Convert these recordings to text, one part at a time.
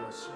아버지,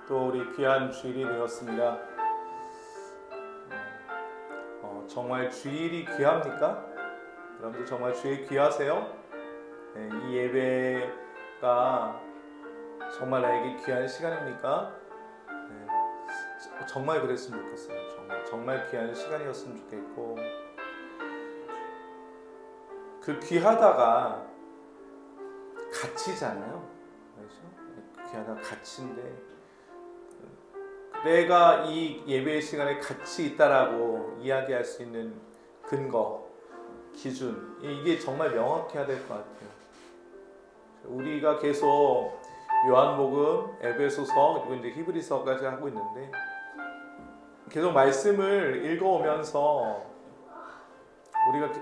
또 우리 귀한 주일이 되었습니다. 정말 주일이 귀합니까? 여러분들 정말 주일 귀하세요? 이 예배가 정말 나에게 귀한 시간입니까? 정말 그랬으면 좋겠어요. 정말 귀한 시간이었으면 좋겠고, 그 귀하다가 가치잖아요. 그렇죠? 귀하다가 가치인데, 내가 이 예배의 시간에 가치 있다라고 이야기할 수 있는 근거, 기준, 이게 정말 명확해야 될 것 같아요. 우리가 계속 요한복음, 에베소서, 그리고 이제 히브리서까지 하고 있는데, 계속 말씀을 읽어오면서 우리가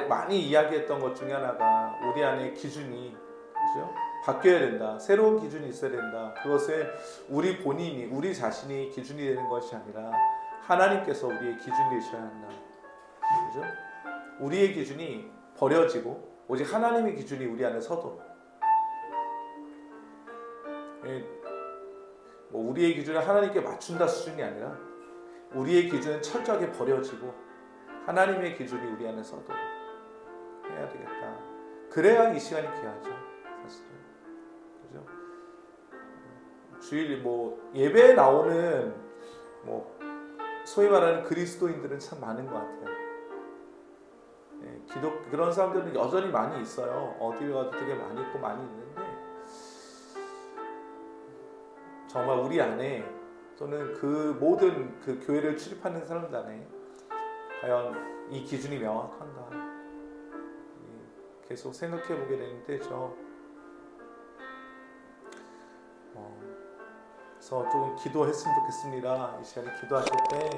많이 이야기했던 것 중에 하나가, 우리 안에 기준이, 그죠? 바뀌어야 된다. 새로운 기준이 있어야 된다. 그것은 우리 본인이, 우리 자신이 기준이 되는 것이 아니라 하나님께서 우리의 기준이 되셔야 한다. 그죠? 우리의 기준이 버려지고 오직 하나님의 기준이 우리 안에 서도록. 우리의 기준을 하나님께 맞춘다 수준이 아니라 우리의 기준은 철저하게 버려지고 하나님의 기준이 우리 안에 서도록 해야 되겠다. 그래야 이 시간이 귀하죠. 사실은. 그죠? 주일 예배에 나오는 소위 말하는 그리스도인들은 참 많은 것 같아요. 그런 사람들은 여전히 많이 있어요. 어디를 가도 되게 많이 있고 많이 있는데, 정말 우리 안에 또는 그 모든 그 교회를 출입하는 사람들 안에 과연 이 기준이 명확한가 계속 생각해 보게 되는데, 그래서 좀 기도했으면 좋겠습니다. 이 시간에 기도하실 때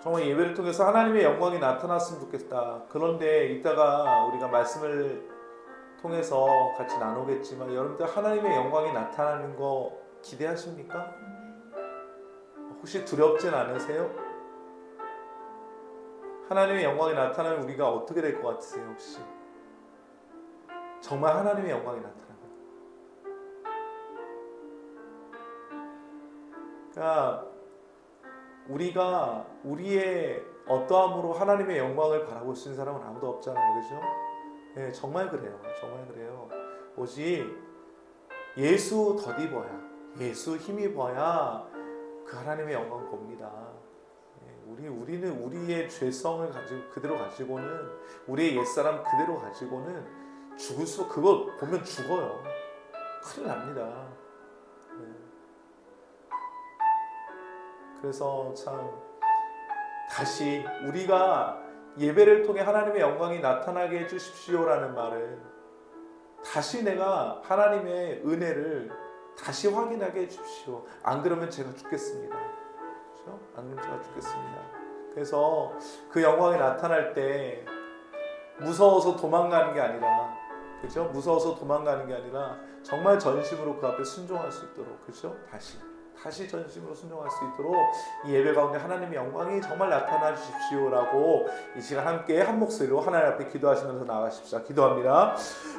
정말 예배를 통해서 하나님의 영광이 나타났으면 좋겠다. 그런데 이따가 우리가 말씀을 통해서 같이 나누겠지만, 여러분들 하나님의 영광이 나타나는 거 기대하십니까? 혹시 두렵진 않으세요? 하나님의 영광이 나타나면 우리가 어떻게 될 것 같으세요? 혹시 정말 하나님의 영광이 나타나면, 그러니까 우리가 우리의 어떠함으로 하나님의 영광을 바라볼 수 있는 사람은 아무도 없잖아요. 그죠? 네, 정말 그래요. 정말 그래요. 오직 예수 덧입어야, 예수 힘입어야 그 하나님의 영광 봅니다. 우리는 우리의 죄성을 그대로 가지고는, 우리의 옛사람 그대로 가지고는 그거 보면 죽어요. 큰일 납니다. 그래서 참 다시 우리가 예배를 통해 하나님의 영광이 나타나게 해주십시오라는 말은, 다시 내가 하나님의 은혜를 다시 확인하게 해주십시오. 안 그러면 제가 죽겠습니다. 그렇죠? 안 그러면 제가 죽겠습니다. 그래서 그 영광이 나타날 때 무서워서 도망가는 게 아니라, 그렇죠? 무서워서 도망가는 게 아니라 정말 전심으로 그 앞에 순종할 수 있도록, 그렇죠? 다시 전심으로 순종할 수 있도록 이 예배 가운데 하나님의 영광이 정말 나타나 주십시오라고 이 시간 함께 한 목소리로 하나님 앞에 기도하시면서 나아가십시다. 기도합니다.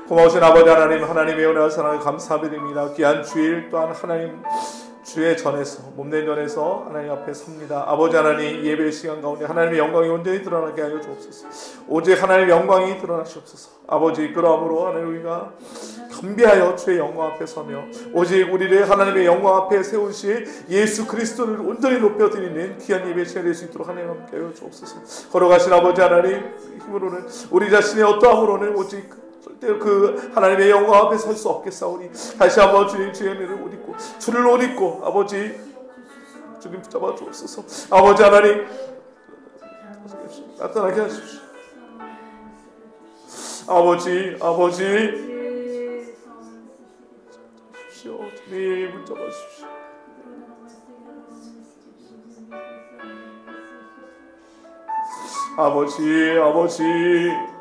고마우신 아버지 하나님, 하나님의 은혜와 사랑을 감사드립니다. 귀한 주일 또한 하나님 주의 전에서, 몸된 전에서 하나님 앞에 섭니다. 아버지 하나님, 예배의 시간 가운데 하나님의 영광이 온전히 드러나게 하여 주옵소서. 오직 하나님의 영광이 드러나시옵소서. 아버지, 그러함으로 하나님 우리가 담대하여 주의 영광 앞에 서며 오직 우리를 하나님의 영광 앞에 세우실 예수 그리스도를 온전히 높여드리는 귀한 예배 시간이 될 수 있도록 하나님 함께 하여 주옵소서. 걸어가신 아버지 하나님, 힘으로는 우리 자신의 어떠함으로는 오직 절대로 그 하나님의 영광 앞에 설 수 없겠사오니 다시 한번 주의 은혜를 옷 입고 주를 옷 입고 아버지 주님 붙잡아 주옵소서. 아버지 하나님 나타나게 하십시오. 아버지 주님 붙잡아 주십시오.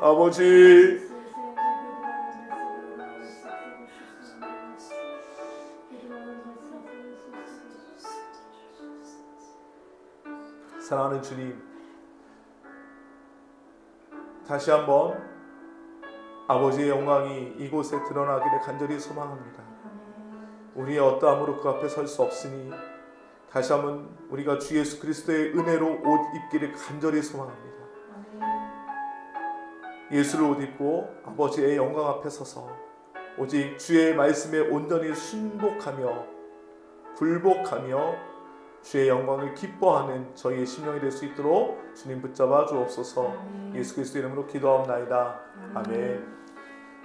아버지 사랑하는 주님, 다시 한번 아버지의 영광이 이곳에 드러나기를 간절히 소망합니다. 우리의 어떠함으로 그 앞에 설 수 없으니 다시 한번 우리가 주 예수 그리스도의 은혜로 옷 입기를 간절히 소망합니다. 예수를 옷 입고 아버지의 영광 앞에 서서 오직 주의 말씀에 온전히 순복하며 굴복하며 주의 영광을 기뻐하는 저희의 심령이 될 수 있도록 주님 붙잡아 주옵소서. 예수 그리스도 이름으로 기도하옵나이다. 아멘.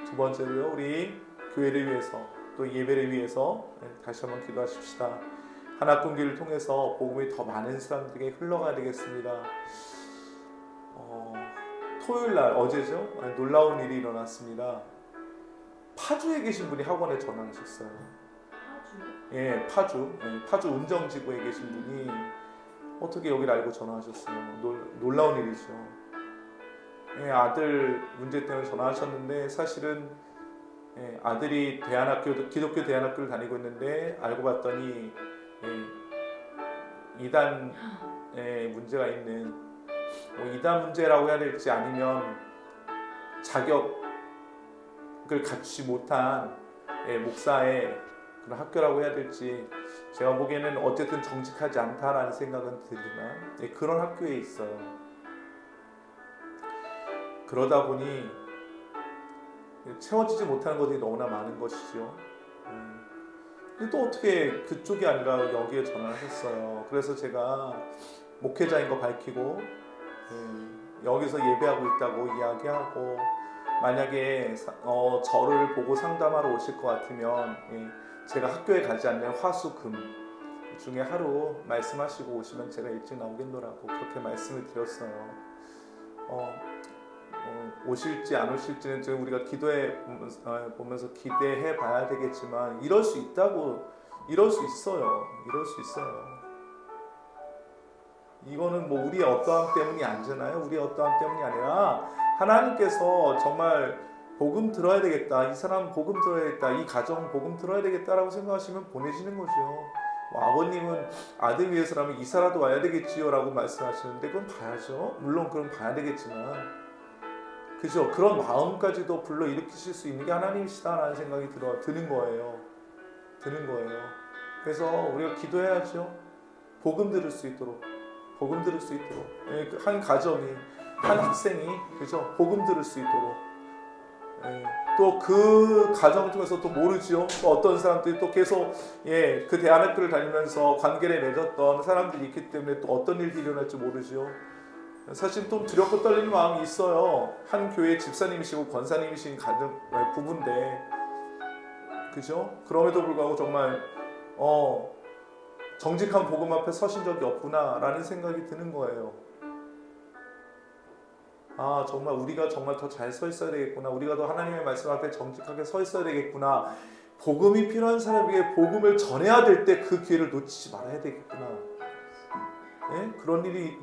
두 번째로요, 우리 교회를 위해서 또 예배를 위해서 다시 한번 기도하십시다. 하나뿐기를 통해서 복음이 더 많은 사람들에게 흘러가야 되겠습니다. 토요일날 어제죠? 놀라운 일이 일어났습니다. 파주에 계신 분이 학원에 전화하셨어요. 예, 파주 운정지구에 계신 분이 어떻게 여기를 알고 전화하셨어요. 놀라운 일이죠. 예, 아들 문제 때문에 전화하셨는데 사실은 아들이 기독교 대안학교를 다니고 있는데 알고 봤더니 이단 문제가 있는, 이단 문제라고 해야 될지 아니면 자격을 갖추지 못한 목사의 그런 학교라고 해야 될지, 제가 보기에는 어쨌든 정직하지 않다라는 생각은 들지만 그런 학교에 있어요. 그러다 보니 채워지지 못하는 것들이 너무나 많은 것이죠. 근데 또 어떻게 그쪽이 아니라 여기에 전화하셨어요. 그래서 제가 목회자인 거 밝히고 여기서 예배하고 있다고 이야기하고, 만약에 저를 보고 상담하러 오실 것 같으면 제가 학교에 가지 않는 화수금 중에 하루 말씀하시고 오시면 제가 일찍 나오겠노라고 그렇게 말씀을 드렸어요. 오실지 안 오실지는 지금 우리가 기도해 보면서 기대해 봐야 되겠지만 이럴 수 있어요. 이거는 뭐 우리의 어떠함 때문이 아니잖아요. 우리의 어떠함 때문이 아니라 하나님께서 정말 복음 들어야 되겠다, 이 사람 복음 들어야겠다, 이 가정 복음 들어야 되겠다라고 생각하시면 보내시는 거죠. 아버님은 아들 위해서라면 이사라도 와야 되겠지요 라고 말씀하시는데 그건 봐야죠. 물론 그건 봐야 되겠지만, 그죠? 그런 마음까지도 불러일으키실 수 있는 게 하나님이시다라는 생각이 드는 거예요. 그래서 우리가 기도해야죠. 복음 들을 수 있도록. 한 가정이, 한 학생이, 그죠? 복음 들을 수 있도록. 또 그 가정을 통해서 또 모르죠. 또 어떤 사람들이 또 계속 그 대안학교를 다니면서 관계를 맺었던 사람들이 있기 때문에 또 어떤 일이 일어날지 모르죠. 사실 좀 두렵고 떨리는 마음이 있어요. 한 교회 집사님이시고 권사님이신 가정 부부인데, 그죠? 그럼에도 불구하고 정말 정직한 복음 앞에 서신 적이 없구나라는 생각이 드는 거예요. 정말 우리가 정말 더 잘 서 있어야 되겠구나. 우리가 더 하나님의 말씀 앞에 정직하게 서 있어야 되겠구나. 복음이 필요한 사람에게 복음을 전해야 될 때 그 기회를 놓치지 말아야 되겠구나.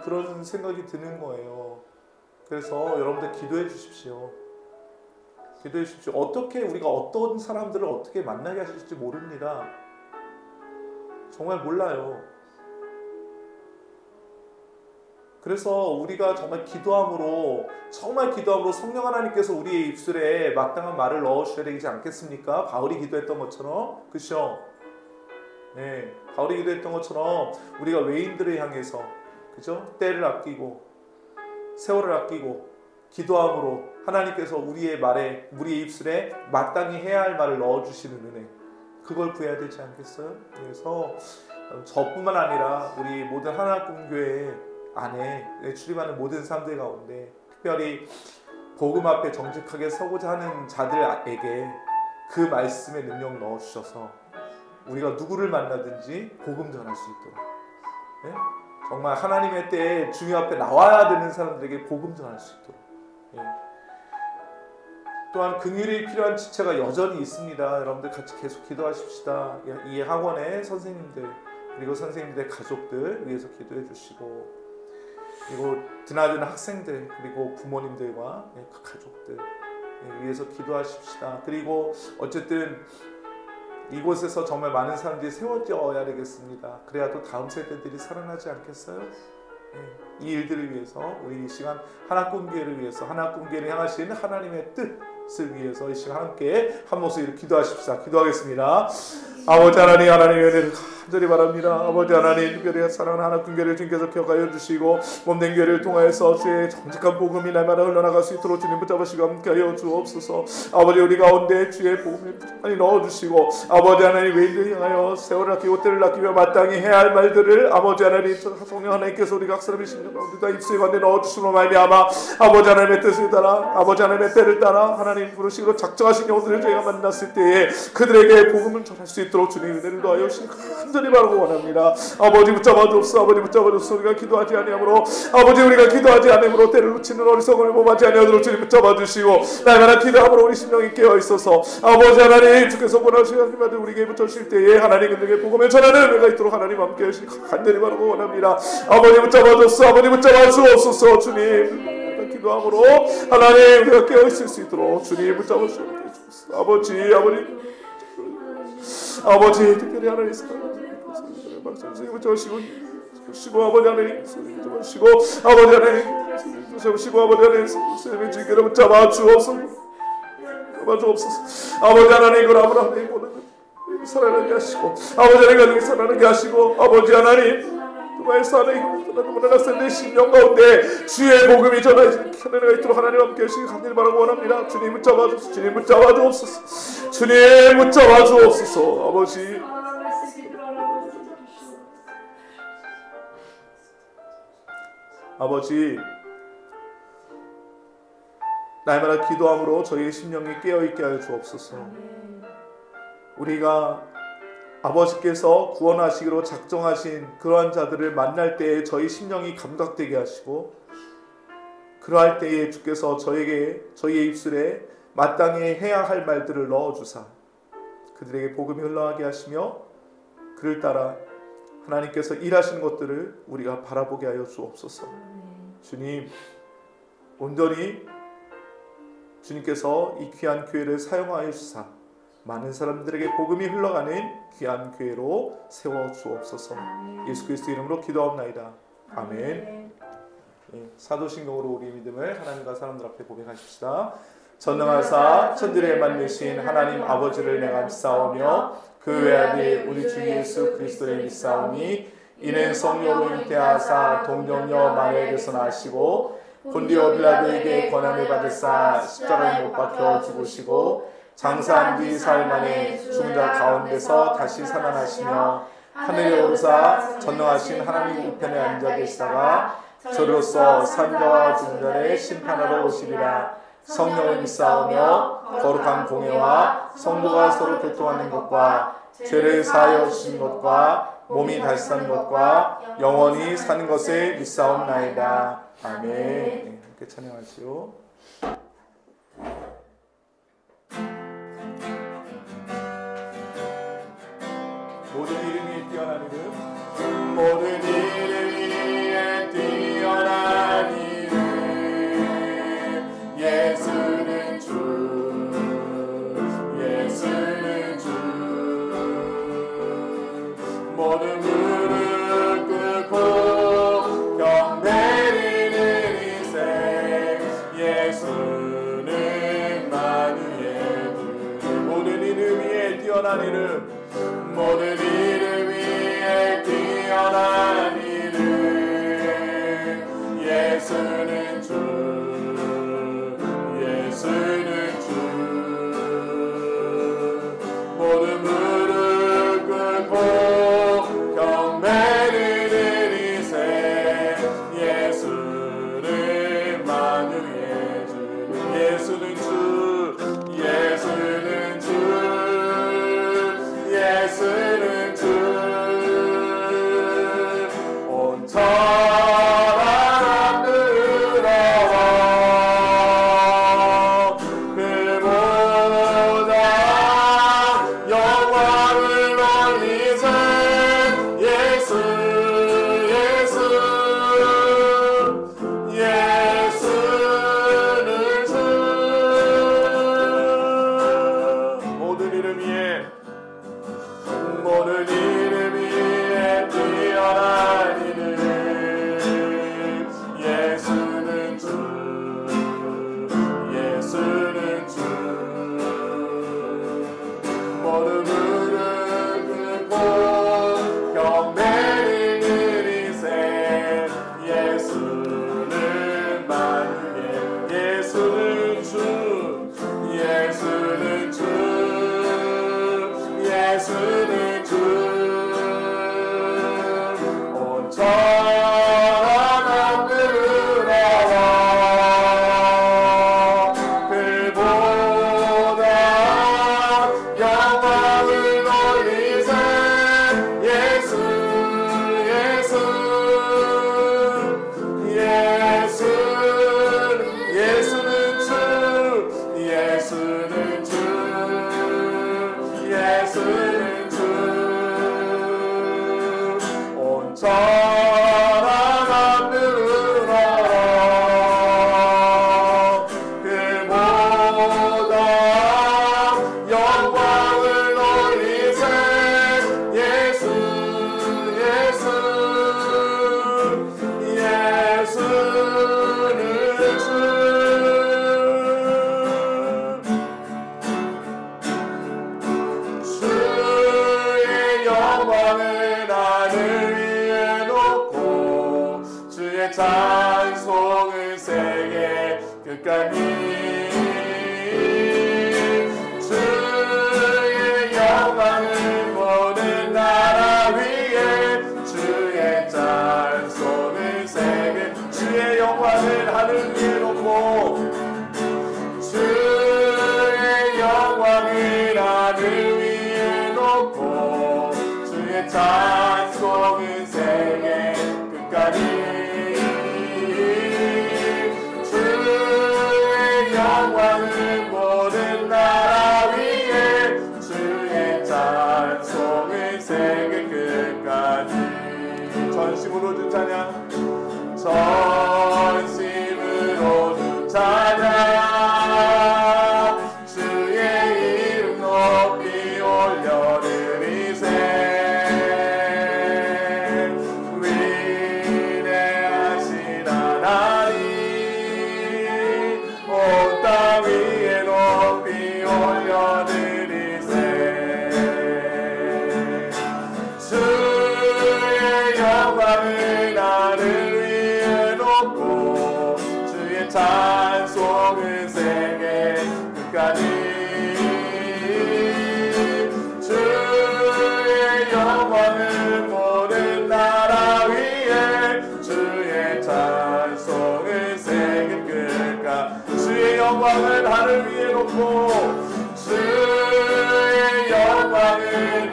그런 생각이 드는 거예요. 그래서 여러분들 기도해 주십시오. 어떻게 우리가 어떤 사람들을 어떻게 만나게 하실지 모릅니다. 정말 몰라요. 그래서 우리가 정말 기도함으로 성령 하나님께서 우리의 입술에 마땅한 말을 넣어주셔야 되지 않겠습니까? 바울이 기도했던 것처럼, 그렇죠? 바울이 기도했던 것처럼 우리가 외인들을 향해서, 그죠? 때를 아끼고 세월을 아끼고 기도함으로 하나님께서 우리의 말에, 우리의 입술에 마땅히 해야 할 말을 넣어주시는 은혜, 그걸 구해야 되지 않겠어요? 그래서 저뿐만 아니라 우리 모든 하나꿈교회 안에 출입하는 모든 사람들 가운데 특별히 복음 앞에 정직하게 서고자 하는 자들에게 그 말씀의 능력 넣어주셔서 우리가 누구를 만나든지 복음 전할 수 있도록, 네? 정말 하나님의 때에 주님 앞에 나와야 되는 사람들에게 복음 전할 수 있도록, 네. 또한 긍휼이 필요한 지체가 여전히 있습니다. 여러분들 같이 계속 기도하십시다. 이 학원의 선생님들 그리고 선생님들의 가족들 위해서 기도해 주시고, 그리고 드나드는 학생들 그리고 부모님들과 그 가족들 위해서 기도하십시다. 그리고 어쨌든 이곳에서 정말 많은 사람들이 세워져야 되겠습니다. 그래야 또 다음 세대들이 살아나지 않겠어요? 이 일들을 위해서 우리 이 시간 하나꿈교회를 위해서 하나꿈교회를 향하신 하나님의 뜻을 위해서 이 시간 함께 한 목소리로 기도하십시다. 기도하겠습니다. 아버지 하나님, 하나님의 은혜를 간절히 바랍니다. 아버지 하나님, 특별히 사랑하는 하나꿈교회를 주님께서 기억하여 주시고 몸된 교회를 통하여서 주의 정직한 복음이 날마다 흘러나갈 수 있도록 주님 붙잡으시고 함께하여 주옵소서. 아버지, 우리 가운데 주의 복음을 많이 넣어주시고, 아버지 하나님, 외인들 향하여 세월을 아끼고 때를 아끼며 마땅히 해야 할 말들을 아버지 하나님, 성령 하나님께서 우리 각 사람의 심령 가운데 입술에 관대 넣어주시므로 말미암아 아버지 하나님의 뜻을 따라, 아버지 하나님의 때를 따라 하나님 부르시고 작정하신 영혼들을 저희가 만났을 때에 그들에게 복음을 전할 수 있도록 주님 은혜를 더하여 간절히 바라고 원합니다. 아버지 붙잡아 주옵소서. 아버지 붙잡아 주옵소서. 우리가 기도하지 아니하므로, 아버지 우리가 기도하지 않으므로 때를 놓치는 어리석음을 범하지 아니하도록 주님 붙잡아 주시고, 날마다 기도함으로 우리 심령이 깨어 있어서 아버지 하나님, 주께서 원하시는 하나님을 우리에게 붙여주실 때에 하나님 그들에게 복음을 전하는 은혜가 있도록 하나님 함께 하시니 간절히 바라고 원합니다. 아버지 붙잡아 주옵소서. 아버지 붙잡아 주옵소서. 주님 기도함으로 하나님 우리가 깨어 있을 수 있도록 주님 붙잡아 주옵소서. 아버지 특별히 하나님 선생님을 잡으시고 아버지 하나님 잡으시고 아버지 하나님 잡으시고 아버지 하나님 선생님의 주께로 붙잡아 주옵소서. 아버지 하나님 그 아브라함의 모든 살아나게 하시고, 아버지 하나님 가족이 살아나게 하시고, 아버지 하나님 두바에서 하나님 학생들의 심령 가운데 주의 복음이 전하가 있도록 하나님 함께 하시기 간절히 바라고 원합니다. 주님 붙잡아 주옵소서. 주님 붙잡아 주옵소서. 주님 붙잡아 주옵소서. 아버지 날마다 기도함으로 저희의 심령이 깨어있게 하여 주옵소서. 우리가 아버지께서 구원하시기로 작정하신 그러한 자들을 만날 때에 저희 심령이 감각되게 하시고, 그러할 때에 주께서 저희의 입술에 마땅히 해야 할 말들을 넣어주사 그들에게 복음이 흘러가게 하시며, 그를 따라 하나님께서 일하시는 것들을 우리가 바라보게 하여 주옵소서. 주님, 온전히 주님께서 이 귀한 교회를 사용하여 주사 많은 사람들에게 복음이 흘러가는 귀한 교회로 세워주옵소서. 예수 그리스도 이름으로 기도하옵나이다. 아멘. 사도신경으로 우리 믿음을 하나님과 사람들 앞에 고백하십시다. 전능하사 천지를 만드신 하나님 아버지를 내가 믿사오며 그 외아들 우리 주 예수 그리스도를 믿사오니, 이는 성령으로 잉태하사 동정녀 마리아에게서 나시고 본디오 빌라도에게 권한을 받으사 십자가에 못 박혀 죽으시고 장사한 뒤 사흘 만에 죽은 자 가운데서 다시 살아나시며 하늘에 오르사 전능하신 하나님 우편에 앉아 계시다가 저로서 산자와 죽은 자를 심판하러 오시리라. 성령을 믿사오며 거룩한 공예와 성도가 서로 교통하는 것과 죄를 사하여 주신 것과 몸이 다시 사는 것과 영원히 사는 것을 믿사옵나이다. 아멘. 함께 찬양하시오. 모든 이름이 뛰어난 이름, 모든 이름이 뛰어난 이름, 예수는 주, 예수는 주. 모든 무릎 꿇고 경배를 드리세. 예수 찬송을 세계 끝까지 주의 영광을 모든 나라 위에 주의 찬송을 세계 주의 영광을 하늘 위에 놓고 주의 영광을 하늘 위에 놓고 주의 찬송을 세계 끝까지 주의 영광을 모든 나라 위에 주의 찬송을 세계 끝까지 전심으로 주 찬양 전심으로 주 찬양 주의 이름 높이 올려드리세 위대하신 하나님 온 땅 위에 높이 올려드리세 주의 영광을 하늘 위에 놓고 주의 찬송을 세계 끝까지 주의 영광을 모든 나라 위에 주의 찬송을 세계 끝까지 주의 영광을 하늘 위에 놓고 주의 영광을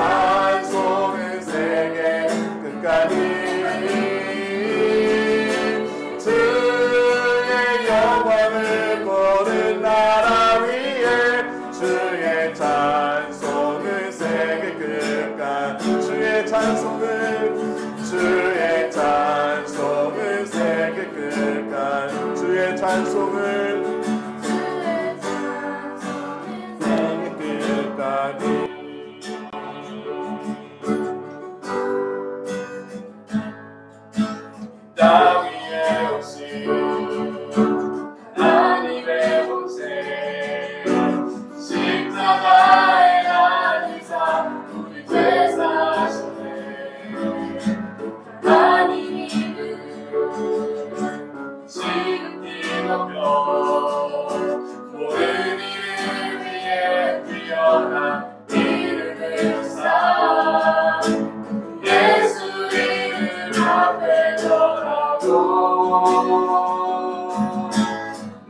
찬송을 세계 끝까지 주의 영광을 모든 나라 위에 주의 찬송을 세계 끝까지 주의 찬송을 세계 끝까지 주의 찬송을 세계 끝까지 땅 위에 오신 하나님의 본체 십자가에 달리사 우리 죄 사하시네 하나님이 지극히 높여 모든 이를 위해 뛰어난 이름을 주사 예수 이름 앞에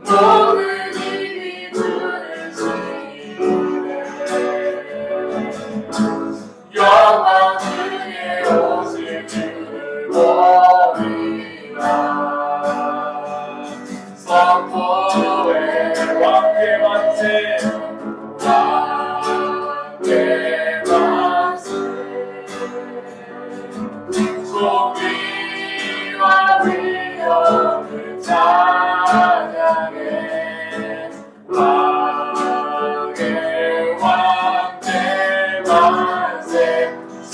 모든 힘이 부르시네 영광 중에 오실 주를 보리라 선포해 왕께 만세 왕께 만세 존귀와 위엄을 찬양해 왕의 왕대 만세 주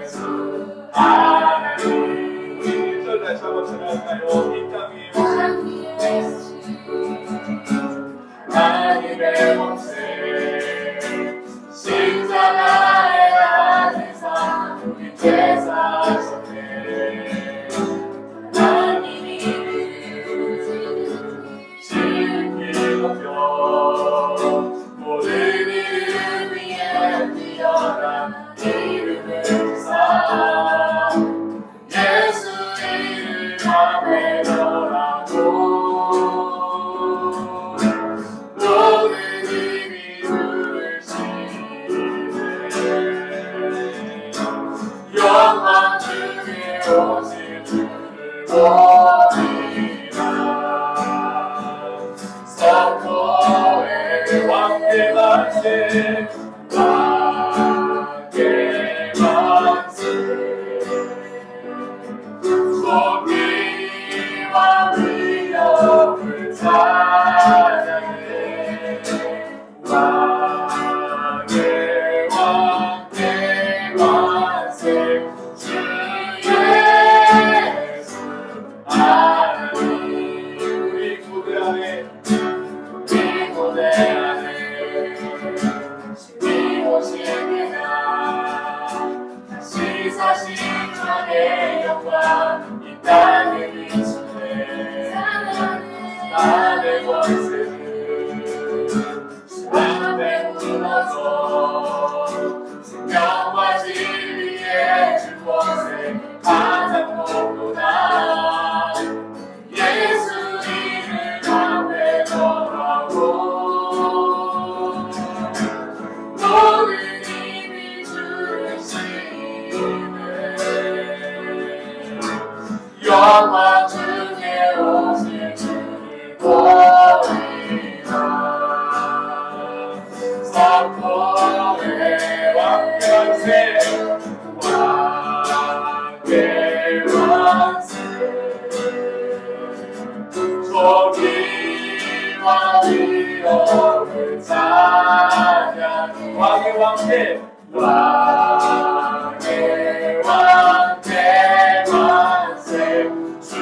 예수 하나님 저 다시 한번 찬양할까요? 이 땅 위에 하나님의 본체 십자가에 달리사 우리 죄 사신 자의 영광 이 땅에 비치네 나의 권세는 주 앞에 무너져 생명과 진리의 주 권세 가장 높구나 예수 이름 앞에 걸어가고 모든 힘이 주시네 영화 중에 오직 주를 보이라 선포의 왕관세 왕의 왕세 저기와 위협을 찬양 왕의 왕대 왕의 왕대 만세 주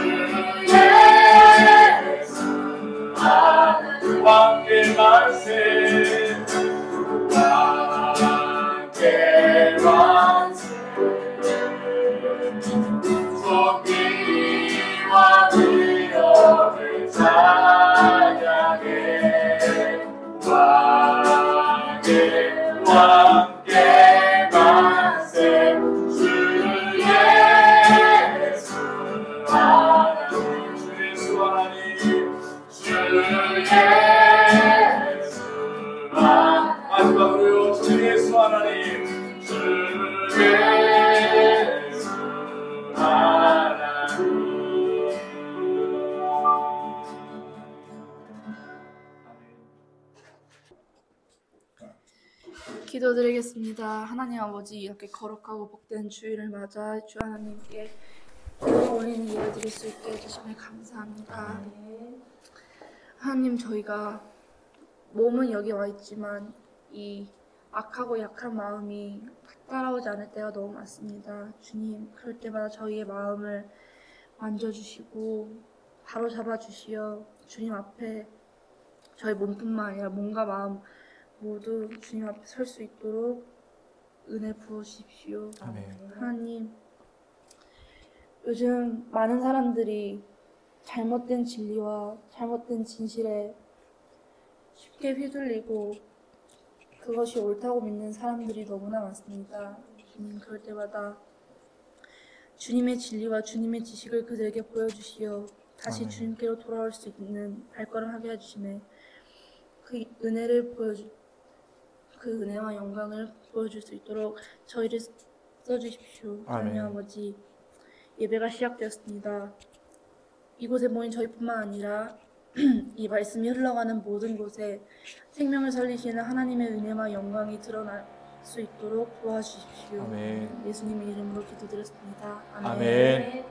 예수 왕의 만세 왕의 만세 저기와 위협을 찬양해 왕의 왕의 만세 주 예수 하나님 주 예수 하나님 주 예수 마지막으로요 주 예수 하나님 주 예수 하나님 기도드리겠습니다. 하나님 아버지, 이렇게 거룩하고 복된 주일을 맞아 주 하나님께 올리는 예를 드릴 수 있게 해주심에 감사합니다. 하나님, 저희가 몸은 여기 와 있지만 이 악하고 약한 마음이 따라오지 않을 때가 너무 많습니다. 주님, 그럴 때마다 저희의 마음을 만져주시고 바로잡아 주시어 주님 앞에 저희 몸뿐만 아니라 몸과 마음 모두 주님 앞에 설 수 있도록 은혜 부어주십시오. 아멘. 하나님, 요즘 많은 사람들이 잘못된 진리와 잘못된 진실에 쉽게 휘둘리고 그것이 옳다고 믿는 사람들이 너무나 많습니다. 주님, 그럴 때마다 주님의 진리와 주님의 지식을 그들에게 보여주시어 다시 아멘. 주님께로 돌아올 수 있는 발걸음하게 해주시네. 그 은혜를 그 은혜와 영광을 보여줄 수 있도록 저희를 써주십시오. 하나님 아버지, 예배가 시작되었습니다. 이곳에 모인 저희뿐만 아니라 이 말씀이 흘러가는 모든 곳에 생명을 살리시는 하나님의 은혜와 영광이 드러날 수 있도록 도와주십시오. 아멘. 예수님의 이름으로 기도드렸습니다. 아멘. 아멘.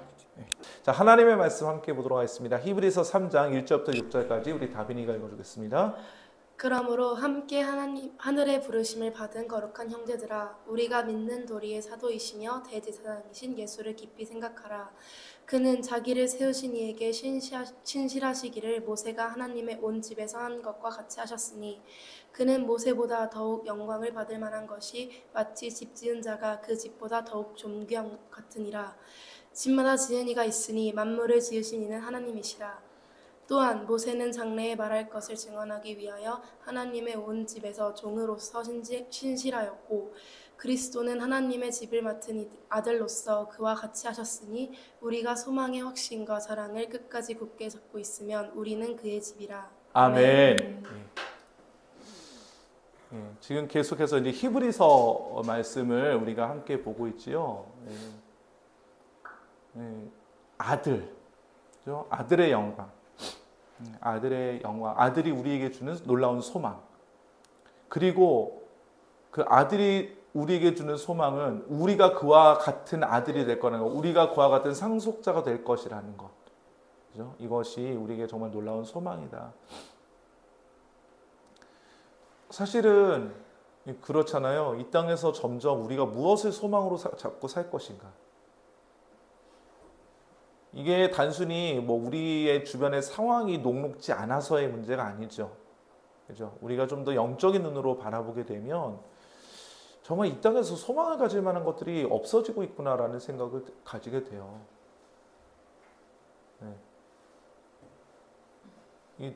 자, 하나님의 말씀 함께 보도록 하겠습니다. 히브리서 3장 1절부터 6절까지 우리 다빈이가 읽어주겠습니다. 그러므로 함께 하늘의 부르심을 받은 거룩한 형제들아, 우리가 믿는 도리의 사도이시며 대제사장이신 예수를 깊이 생각하라. 그는 자기를 세우신 이에게 신실하시기를 모세가 하나님의 온 집에서 한 것과 같이 하셨으니, 그는 모세보다 더욱 영광을 받을 만한 것이 마치 집 지은 자가 그 집보다 더욱 존귀한 같으니라. 집마다 지은 이가 있으니 만물을 지으신 이는 하나님이시라. 또한 모세는 장래에 말할 것을 증언하기 위하여 하나님의 온 집에서 종으로서 신실하였고, 그리스도는 하나님의 집을 맡은 아들로서 그와 같이 하셨으니 우리가 소망의 확신과 사랑을 끝까지 굳게 잡고 있으면 우리는 그의 집이라. 아멘. 지금 계속해서 이제 히브리서 말씀을 우리가 함께 보고 있지요. 아들, 그죠? 아들의 영광. 아들의 영광, 아들이 우리에게 주는 놀라운 소망. 그리고 그 아들이 우리에게 주는 소망은 우리가 그와 같은 아들이 될 거라는 것, 우리가 그와 같은 상속자가 될 것이라는 것. 그죠? 이것이 우리에게 정말 놀라운 소망이다. 사실은 그렇잖아요. 이 땅에서 점점 우리가 무엇을 소망으로 잡고 살 것인가. 이게 단순히 뭐 우리의 주변의 상황이 녹록지 않아서의 문제가 아니죠. 그죠? 우리가 좀 더 영적인 눈으로 바라보게 되면 정말 이 땅에서 소망을 가질 만한 것들이 없어지고 있구나라는 생각을 가지게 돼요. 네.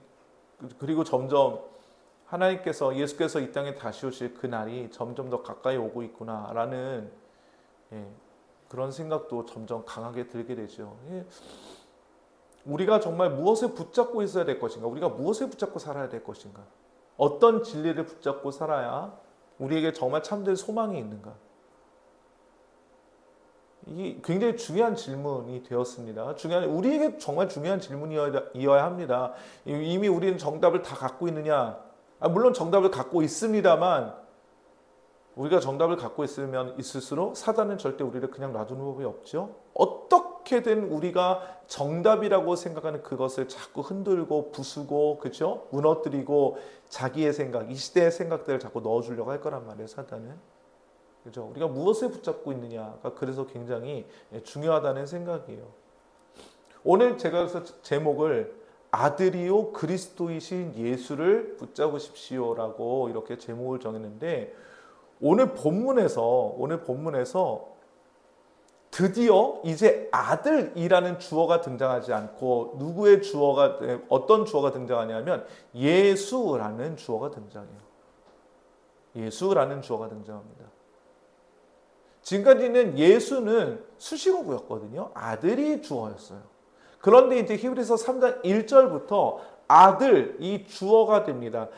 그리고 점점 하나님께서 예수께서 이 땅에 다시 오실 그 날이 점점 더 가까이 오고 있구나라는 그런 생각도 점점 강하게 들게 되죠. 우리가 정말 무엇을 붙잡고 있어야 될 것인가? 우리가 무엇을 붙잡고 살아야 될 것인가? 어떤 진리를 붙잡고 살아야 우리에게 정말 참된 소망이 있는가? 이게 굉장히 중요한 질문이 되었습니다. 우리에게 정말 중요한 질문이어야 합니다. 이미 우리는 정답을 다 갖고 있느냐? 물론 정답을 갖고 있습니다만 우리가 정답을 갖고 있으면 있을수록 사단은 절대 우리를 그냥 놔두는 법이 없죠. 어떻게든 우리가 정답이라고 생각하는 그것을 자꾸 흔들고 부수고, 그렇죠? 무너뜨리고 자기의 생각, 이 시대의 생각들을 자꾸 넣어주려고 할 거란 말이에요, 사단은. 그렇죠? 우리가 무엇을 붙잡고 있느냐가 그래서 굉장히 중요하다는 생각이에요. 오늘 제가 그래서 제목을 아들이요 그리스도이신 예수를 붙잡으십시오라고 이렇게 제목을 정했는데, 오늘 본문에서 드디어 이제 아들이라는 주어가 등장하지 않고 어떤 주어가 등장하냐면 예수라는 주어가 등장해요. 예수라는 주어가 등장합니다. 지금까지는 예수는 수식어구였거든요. 아들이 주어였어요. 그런데 이제 히브리서 3장 1절부터 아들 이 주어가 됩니다.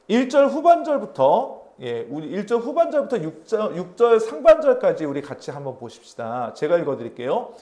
1절 후반절부터 우리 1절 후반절부터 6절 상반절까지 우리 같이 한번 보십시다. 제가 읽어드릴게요.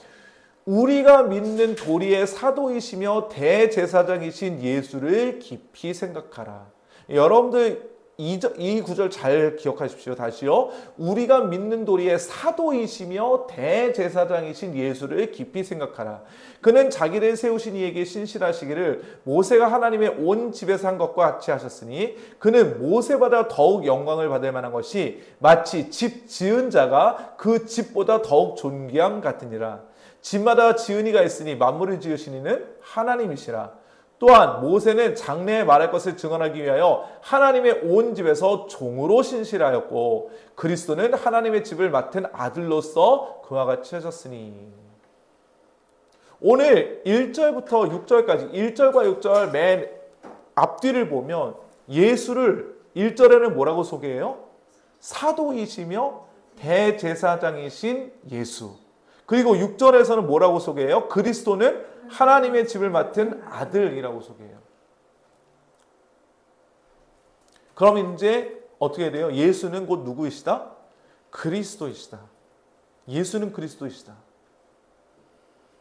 우리가 믿는 도리의 사도이시며 대제사장이신 예수를 깊이 생각하라. 여러분들 이 구절 잘 기억하십시오. 다시요. 우리가 믿는 도리의 사도이시며 대제사장이신 예수를 깊이 생각하라. 그는 자기를 세우신 이에게 신실하시기를 모세가 하나님의 온 집에서 한 것과 같이 하셨으니 그는 모세보다 더욱 영광을 받을 만한 것이 마치 집 지은 자가 그 집보다 더욱 존귀함 같으니라. 집마다 지은이가 있으니 만물을 지으신 이는 하나님이시라. 또한 모세는 장래에 말할 것을 증언하기 위하여 하나님의 온 집에서 종으로 신실하였고 그리스도는 하나님의 집을 맡은 아들로서 그와 같이 하셨으니. 오늘 1절부터 6절까지 1절과 6절 맨 앞뒤를 보면 예수를 1절에는 뭐라고 소개해요? 사도이시며 대제사장이신 예수. 그리고 6절에서는 뭐라고 소개해요? 그리스도는 하나님의 집을 맡은 아들이라고 소개해요. 그럼 이제 어떻게 돼요? 예수는 곧 누구이시다? 그리스도이시다. 예수는 그리스도이시다.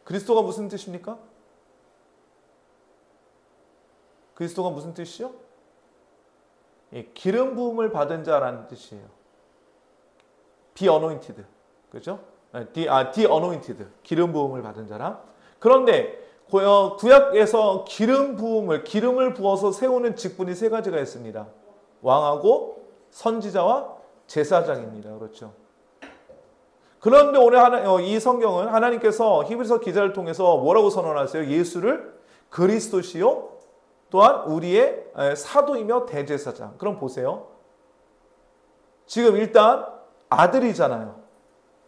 그리스도가 무슨 뜻입니까? 그리스도가 무슨 뜻이요? 기름 부음을 받은 자라는 뜻이에요. be anointed. 그렇죠? the anointed. 기름 부음을 받은 자라. 그런데 구약에서 기름을 부어서 세우는 직분이 세 가지가 있습니다. 왕하고 선지자와 제사장입니다. 그렇죠? 그런데 오늘 이 성경은 하나님께서 히브리서 기자를 통해서 뭐라고 선언하세요? 예수를 그리스도시요 또한 우리의 사도이며 대제사장. 그럼 보세요. 지금 일단 아들이잖아요.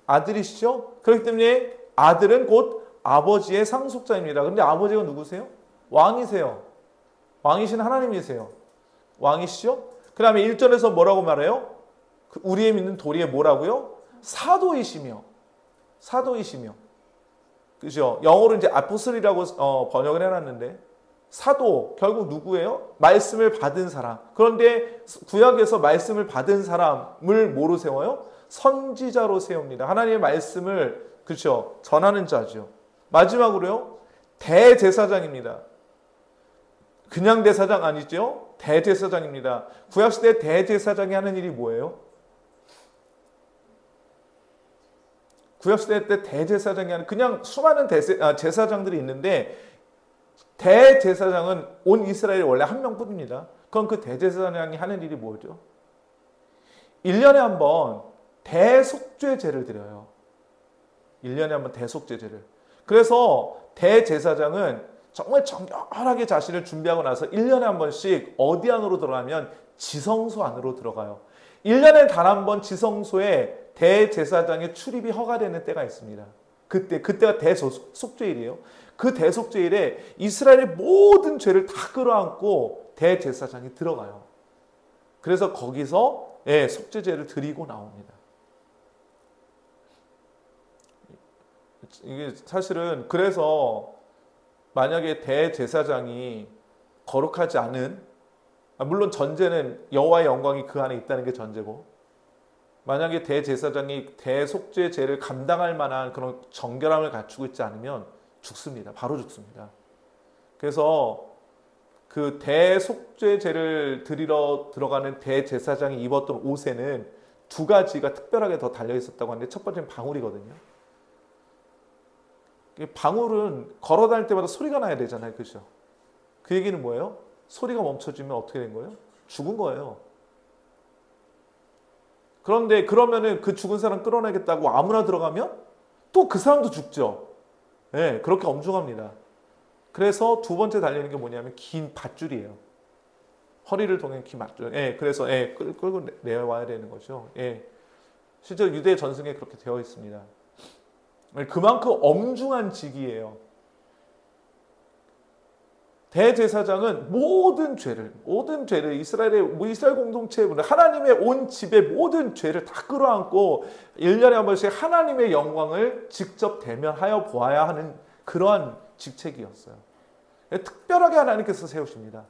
아들이시죠? 그렇기 때문에 아들은 곧 아버지의 상속자입니다. 그런데 아버지가 누구세요? 왕이세요. 왕이신 하나님이세요. 왕이시죠? 그 다음에 1절에서 뭐라고 말해요? 우리의 믿는 도리에 뭐라고요? 사도이시며. 그죠? 영어로 이제 아포슬이라고 번역을 해놨는데, 사도, 결국 누구예요? 말씀을 받은 사람. 그런데 구약에서 말씀을 받은 사람을 뭐로 세워요? 선지자로 세웁니다. 하나님의 말씀을, 그렇죠? 전하는 자죠. 마지막으로요, 대제사장입니다. 그냥 대사장 아니죠? 대제사장입니다. 구약시대 대제사장이 하는 일이 뭐예요? 구약시대 때 대제사장이 하는, 그냥 수많은 제사장들이 있는데 대제사장은 온 이스라엘에 원래 한 명뿐입니다. 그럼 그 대제사장이 하는 일이 뭐죠? 1년에 한 번 대속죄제를 드려요. 1년에 한 번 대속죄제를. 그래서 대제사장은 정말 정결하게 자신을 준비하고 나서 1년에 한 번씩 어디 안으로 들어가면 지성소 안으로 들어가요. 1년에 단 한 번 지성소에 대제사장의 출입이 허가되는 때가 있습니다. 그때가 대속죄일이에요. 그 대속죄일에 이스라엘의 모든 죄를 다 끌어안고 대제사장이 들어가요. 그래서 거기서 속죄제를 드리고 나옵니다. 이게 사실은 그래서 만약에 대제사장이 거룩하지 않은, 물론 전제는 여호와의 영광이 그 안에 있다는 게 전제고, 만약에 대제사장이 대속죄제를 감당할 만한 그런 정결함을 갖추고 있지 않으면 죽습니다. 바로 죽습니다. 그래서 그 대속죄제를 드리러 들어가는 대제사장이 입었던 옷에는 두 가지가 특별하게 더 달려 있었다고 하는데, 첫 번째는 방울이거든요. 방울은 걸어 다닐 때마다 소리가 나야 되잖아요. 그죠? 그 얘기는 뭐예요? 소리가 멈춰지면 어떻게 된 거예요? 죽은 거예요. 그런데 그러면은 그 죽은 사람 끌어내겠다고 아무나 들어가면 또 그 사람도 죽죠. 그렇게 엄중합니다. 그래서 두 번째 달리는 게 뭐냐면 긴 밧줄이에요. 허리를 동인 긴 밧줄. 그래서 끌고 내와야 되는 거죠. 실제로 유대 전승에 그렇게 되어 있습니다. 그만큼 엄중한 직이에요. 대제사장은 모든 죄를 이스라엘 공동체의 하나님의 온 집의 모든 죄를 다 끌어안고 1년에 한 번씩 하나님의 영광을 직접 대면하여 보아야 하는 그러한 직책이었어요. 특별하게 하나님께서 세우십니다.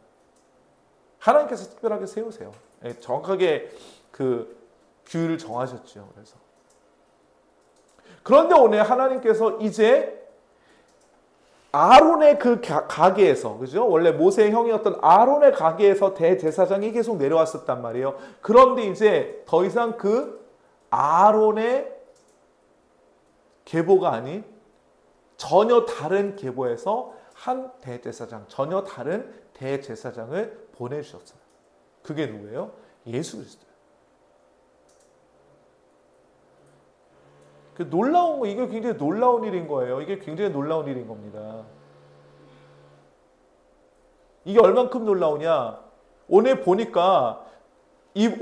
하나님께서 특별하게 세우세요. 정확하게 그 규율을 정하셨죠. 그런데 오늘 하나님께서 이제 아론의 그 가게에서, 그죠? 원래 모세의 형이었던 아론의 가게에서 대제사장이 계속 내려왔었단 말이에요. 그런데 이제 더 이상 그 아론의 계보가 아닌 전혀 다른 계보에서 한 대제사장, 전혀 다른 대제사장을 보내주셨어요. 그게 누구예요? 예수 그리스도예요. 그 놀라운 거, 이게 굉장히 놀라운 일인 거예요. 이게 굉장히 놀라운 일인 겁니다. 이게 얼만큼 놀라우냐? 오늘 보니까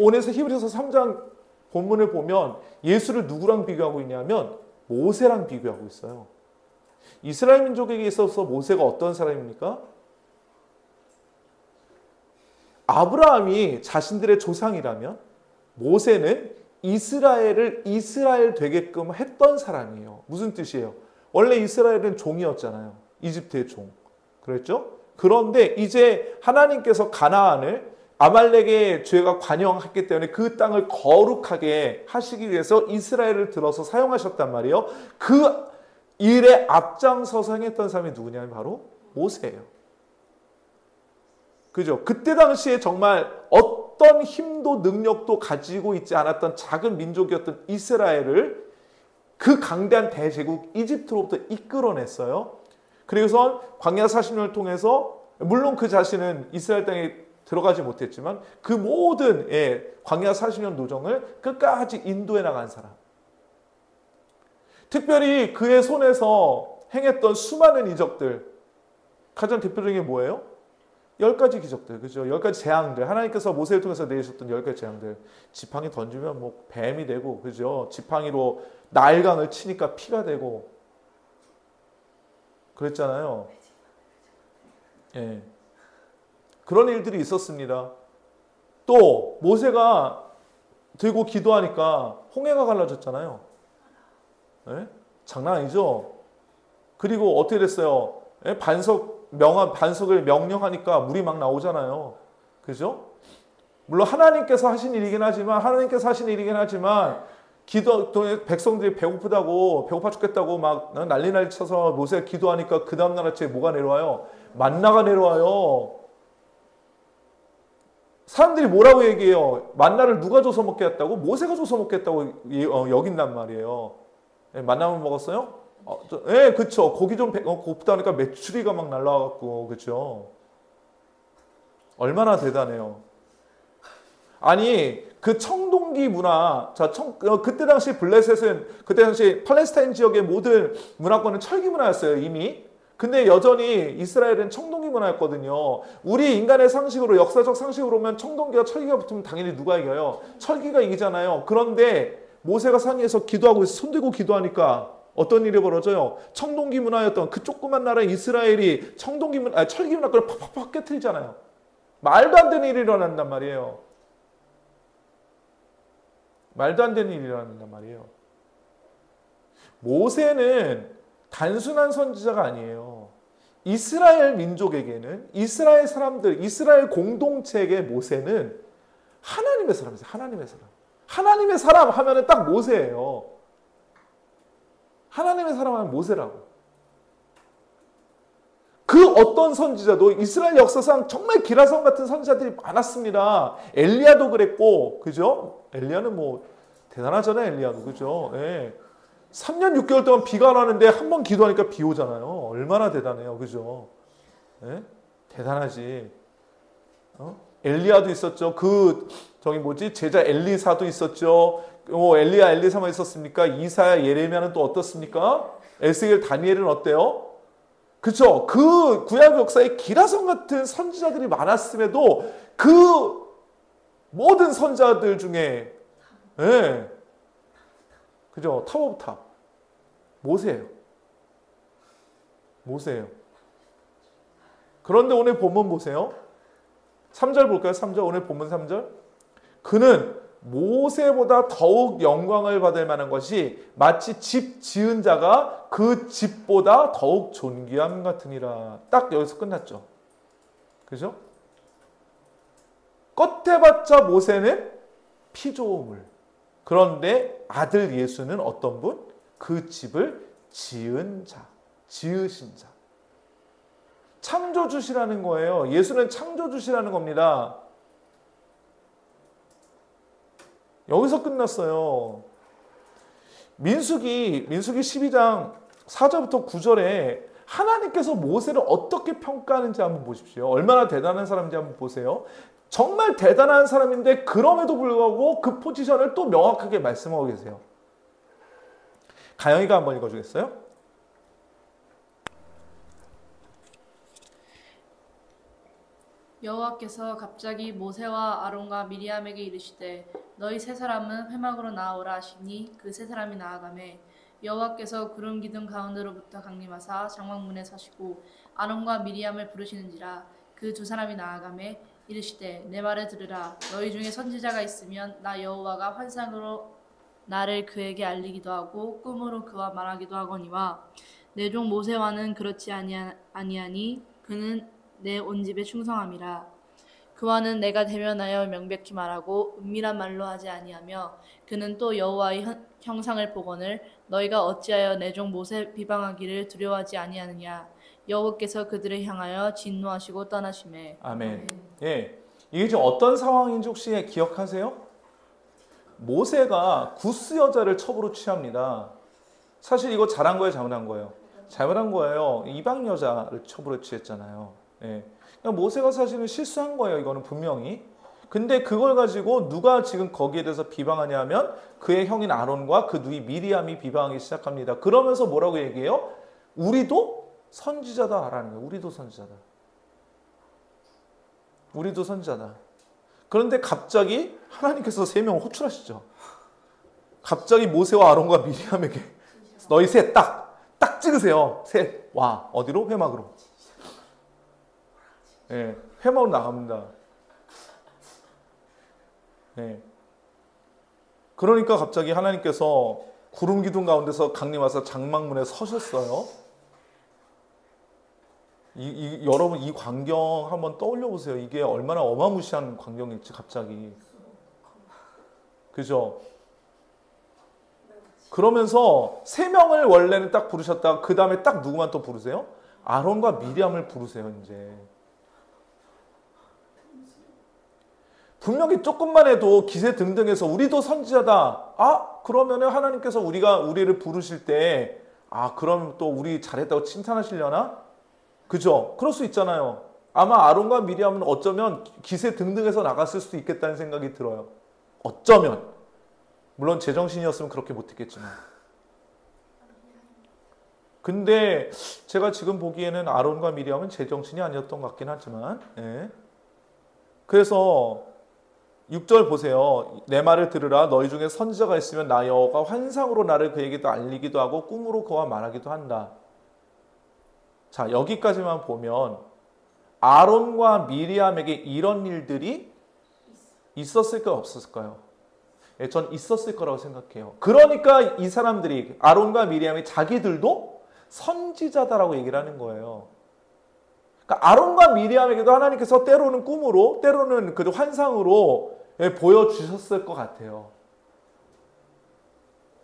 오늘서 히브리서 3장 본문을 보면 예수를 누구랑 비교하고 있냐면 모세랑 비교하고 있어요. 이스라엘 민족에게 있어서 모세가 어떤 사람입니까? 아브라함이 자신들의 조상이라면 모세는 이스라엘을 이스라엘 되게끔 했던 사람이에요. 무슨 뜻이에요? 원래 이스라엘은 종이었잖아요. 이집트의 종. 그랬죠? 그런데 이제 하나님께서 가나안을 아말렉의 죄가 관영했기 때문에 그 땅을 거룩하게 하시기 위해서 이스라엘을 들어서 사용하셨단 말이에요. 그 일에 앞장서서 행했던 사람이 누구냐면 바로 모세예요. 그죠? 그때 당시에 정말 어떤 힘도 능력도 가지고 있지 않았던 작은 민족이었던 이스라엘을 그 강대한 대제국 이집트로부터 이끌어냈어요. 그래서 광야 40년을 통해서 물론 그 자신은 이스라엘 땅에 들어가지 못했지만 그 모든 광야 40년 노정을 끝까지 인도해 나간 사람. 특별히 그의 손에서 행했던 수많은 이적들, 가장 대표적인 게 뭐예요? 10가지 기적들, 그죠? 10가지 재앙들, 하나님께서 모세를 통해서 내리셨던 10가지 재앙들. 지팡이 던지면 뭐 뱀이 되고, 그죠? 지팡이로 나일강을 치니까 피가 되고, 그랬잖아요. 그런 일들이 있었습니다. 또 모세가 들고 기도하니까 홍해가 갈라졌잖아요. 장난 아니죠? 그리고 어떻게 됐어요? 반석을 명령하니까 물이 막 나오잖아요. 그죠? 물론 하나님께서 하신 일이긴 하지만 백성들이 배고파 죽겠다고 막 난리 쳐서 모세가 기도하니까 그 다음날 아침에 뭐가 내려와요? 만나가 내려와요. 사람들이 뭐라고 얘기해요? 만나를 누가 줘서 먹게 했다고? 모세가 줘서 먹겠다고 여긴단 말이에요. 만나면 먹었어요? 그쵸. 고기 좀 곱다 하니까 메추리가 막 날라와갖고, 그쵸. 얼마나 대단해요. 아니, 그 청동기 문화, 그때 당시 블레셋은, 그때 당시 팔레스타인 지역의 모든 문화권은 철기 문화였어요, 이미. 근데 여전히 이스라엘은 청동기 문화였거든요. 우리 인간의 상식으로, 역사적 상식으로 보면 청동기와 철기가 붙으면 당연히 누가 이겨요? 철기가 이기잖아요. 그런데 모세가 산 위에서 기도하고 있어. 손 들고 기도하니까 어떤 일이 벌어져요? 청동기 문화였던 그 조그만 나라 이스라엘이 철기 문화를 팍팍팍 깨트리잖아요. 말도 안 되는 일이 일어난단 말이에요. 말도 안 되는 일이 일어난단 말이에요. 모세는 단순한 선지자가 아니에요. 이스라엘 민족에게는, 이스라엘 사람들, 이스라엘 공동체에게 모세는 하나님의 사람이세요. 하나님의 사람. 하나님의 사람 하면은 딱 모세예요. 하나님의 사람 하면 모세라고. 그 어떤 선지자도 이스라엘 역사상 정말 기라성 같은 선지자들이 많았습니다. 엘리야도 그랬고, 그죠? 엘리야는 뭐 대단하잖아요, 엘리야도. 그죠? 예. 3년 6개월 동안 비가 안 오는데 한 번 기도하니까 비 오잖아요. 얼마나 대단해요. 그죠? 예? 대단하지. 엘리야도 있었죠. 제자 엘리사도 있었죠. 엘리야, 엘리사만 있었습니까? 이사야, 예레미야는 또 어떻습니까? 에스겔, 다니엘은 어때요? 그쵸? 그 구약 역사에 기라성 같은 선지자들이 많았음에도 그 모든 선지자들 중에, 예. 그죠? 탑 오브 탑. 모세예요. 모세예요. 그런데 오늘 본문 보세요. 3절 볼까요? 3절. 오늘 본문 3절. 그는 모세보다 더욱 영광을 받을 만한 것이 마치 집 지은 자가 그 집보다 더욱 존귀함 같으니라. 딱 여기서 끝났죠. 그죠? 겉해봤자 모세는 피조물. 그런데 아들 예수는 어떤 분? 그 집을 지은 자, 지으신 자. 창조주시라는 거예요. 예수는 창조주시라는 겁니다. 여기서 끝났어요. 민수기 12장 4절부터 9절에 하나님께서 모세를 어떻게 평가하는지 한번 보십시오. 얼마나 대단한 사람인지 한번 보세요. 정말 대단한 사람인데 그럼에도 불구하고 그 포지션을 또 명확하게 말씀하고 계세요. 가영이가 한번 읽어주겠어요? 여호와께서 갑자기 모세와 아론과 미리암에게 이르시되 너희 세 사람은 회막으로 나아오라 하시니 그 세 사람이 나아가매 여호와께서 구름 기둥 가운데로부터 강림하사 장막문에 서시고 아론과 미리암을 부르시는지라 그 두 사람이 나아가매 이르시되 내 말을 들으라 너희 중에 선지자가 있으면 나 여호와가 환상으로 나를 그에게 알리기도 하고 꿈으로 그와 말하기도 하거니와 내 종 모세와는 그렇지 아니하니 그는 내 온 집에 충성함이라. 그와는 내가 대면하여 명백히 말하고 은밀한 말로 하지 아니하며 그는 또 여호와의 형상을 보거늘 너희가 어찌하여 내 종 모세 비방하기를 두려워하지 아니하느냐. 여호와께서 그들을 향하여 진노하시고 떠나시매. 아멘. 예, 이게 지금 어떤 상황인지 혹시 기억하세요? 모세가 구스 여자를 첩으로 취합니다. 사실 이거 잘한 거예요, 잘못한 거예요? 잘못한 거예요. 이방 여자를 첩으로 취했잖아요. 예. 그러니까 모세가 사실은 실수한 거예요. 이거는 분명히. 근데 그걸 가지고 누가 지금 거기에 대해서 비방하냐 하면 그의 형인 아론과 그 누이 미리암이 비방하기 시작합니다. 그러면서 뭐라고 얘기해요? 우리도 선지자다라는 거예요. 우리도 선지자다. 우리도 선지자다. 그런데 갑자기 하나님께서 세 명을 호출하시죠. 갑자기 모세와 아론과 미리암에게 너희 셋 딱 찍으세요. 셋 와. 어디로? 회막으로. 예, 회막으로 나갑니다. 예. 그러니까 갑자기 하나님께서 구름 기둥 가운데서 강림하사 장막문에 서셨어요. 여러분 이 광경 한번 떠올려 보세요. 이게 얼마나 어마무시한 광경일지 갑자기. 그죠? 그러면서 세 명을 원래는 딱 부르셨다가 그 다음에 딱 누구만 또 부르세요? 아론과 미리암을 부르세요. 이제 분명히 조금만 해도 기세 등등해서 우리도 선지자다. 아 그러면은 하나님께서 우리를 부르실 때 그럼 또 우리 잘했다고 칭찬하시려나? 그죠? 그럴 수 있잖아요. 아마 아론과 미리암은 어쩌면 기세 등등해서 나갔을 수도 있겠다는 생각이 들어요. 어쩌면. 물론 제정신이었으면 그렇게 못했겠지만. 근데 제가 지금 보기에는 아론과 미리암은 제정신이 아니었던 것 같긴 하지만, 예. 그래서 6절 보세요. 내 말을 들으라. 너희 중에 선지자가 있으면 나 여호와가 환상으로 나를 그에게도 알리기도 하고 꿈으로 그와 말하기도 한다. 자, 여기까지만 보면 아론과 미리암에게 이런 일들이 있었을까요? 없었을까요? 예, 전 있었을 거라고 생각해요. 그러니까 이 사람들이, 아론과 미리암이 자기들도 선지자다라고 얘기를 하는 거예요. 그러니까 아론과 미리암에게도 하나님께서 때로는 꿈으로, 때로는 그 환상으로 보여주셨을 것 같아요.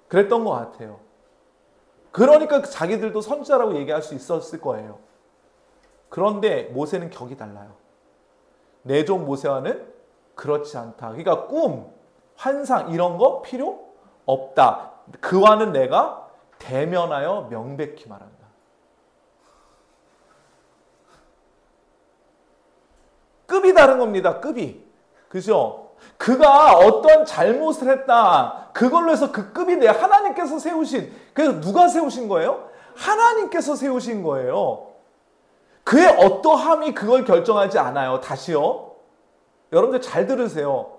그랬던 것 같아요. 그러니까 자기들도 선지자라고 얘기할 수 있었을 거예요. 그런데 모세는 격이 달라요. 내 종 모세와는 그렇지 않다. 그러니까 꿈, 환상 이런 거 필요 없다. 그와는 내가 대면하여 명백히 말한다. 급이 다른 겁니다. 급이. 그죠? 그가 어떤 잘못을 했다. 그걸로 해서 그 급이 내 하나님께서 세우신, 그래서 누가 세우신 거예요? 하나님께서 세우신 거예요. 그의 어떠함이 그걸 결정하지 않아요. 다시요. 여러분들 잘 들으세요.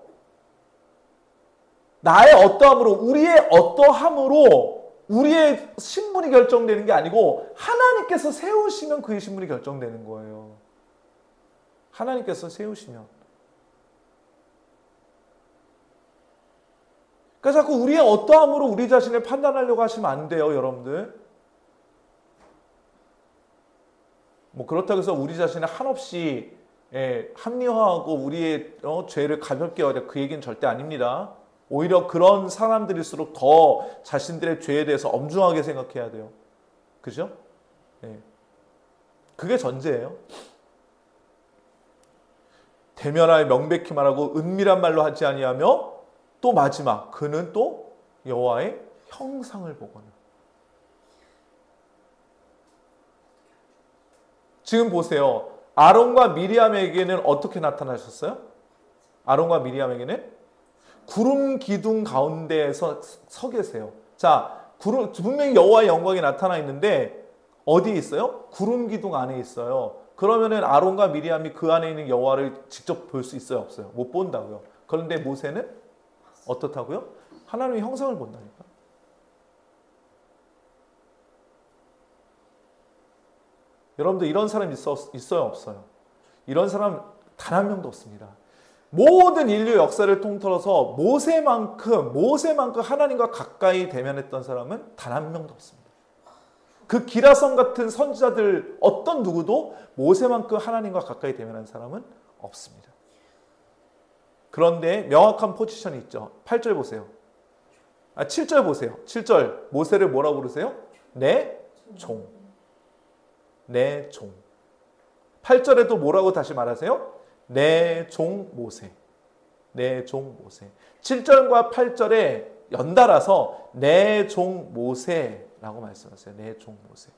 나의 어떠함으로, 우리의 어떠함으로 우리의 신분이 결정되는 게 아니고 하나님께서 세우시면 그의 신분이 결정되는 거예요. 하나님께서 세우시면. 그러니까 자꾸 우리의 어떠함으로 우리 자신을 판단하려고 하시면 안 돼요, 여러분들. 뭐 그렇다고 해서 우리 자신을 한없이 합리화하고 우리의 죄를 가볍게 여겨, 그 얘기는 절대 아닙니다. 오히려 그런 사람들일수록 더 자신들의 죄에 대해서 엄중하게 생각해야 돼요. 그죠? 그게 전제예요. 대면하여 명백히 말하고 은밀한 말로 하지 아니하며, 또 마지막 그는 또 여호와의 형상을 보거나. 지금 보세요. 아론과 미리암에게는 어떻게 나타나셨어요? 아론과 미리암에게는 구름 기둥 가운데에서 서 계세요. 자, 분명히 여호와의 영광이 나타나 있는데 어디에 있어요? 구름 기둥 안에 있어요. 그러면은 아론과 미리암이 그 안에 있는 여호와를 직접 볼 수 있어요? 없어요? 못 본다고요. 그런데 모세는 어떻다고요? 하나님의 형상을 본다니까. 여러분들 이런 사람 있어요? 없어요? 이런 사람 단 한 명도 없습니다. 모든 인류 역사를 통틀어서 모세만큼 하나님과 가까이 대면했던 사람은 단 한 명도 없습니다. 그 기라성 같은 선지자들 어떤 누구도 모세만큼 하나님과 가까이 대면한 사람은 없습니다. 그런데 명확한 포지션이 있죠. 8절 보세요. 7절 보세요. 7절 모세를 뭐라고 부르세요? 내 종. 내 종. 8절에도 뭐라고 다시 말하세요? 내 종 모세. 내 종 모세. 7절과 8절에 연달아서 내 종 모세라고 말씀하세요. 내 종 모세.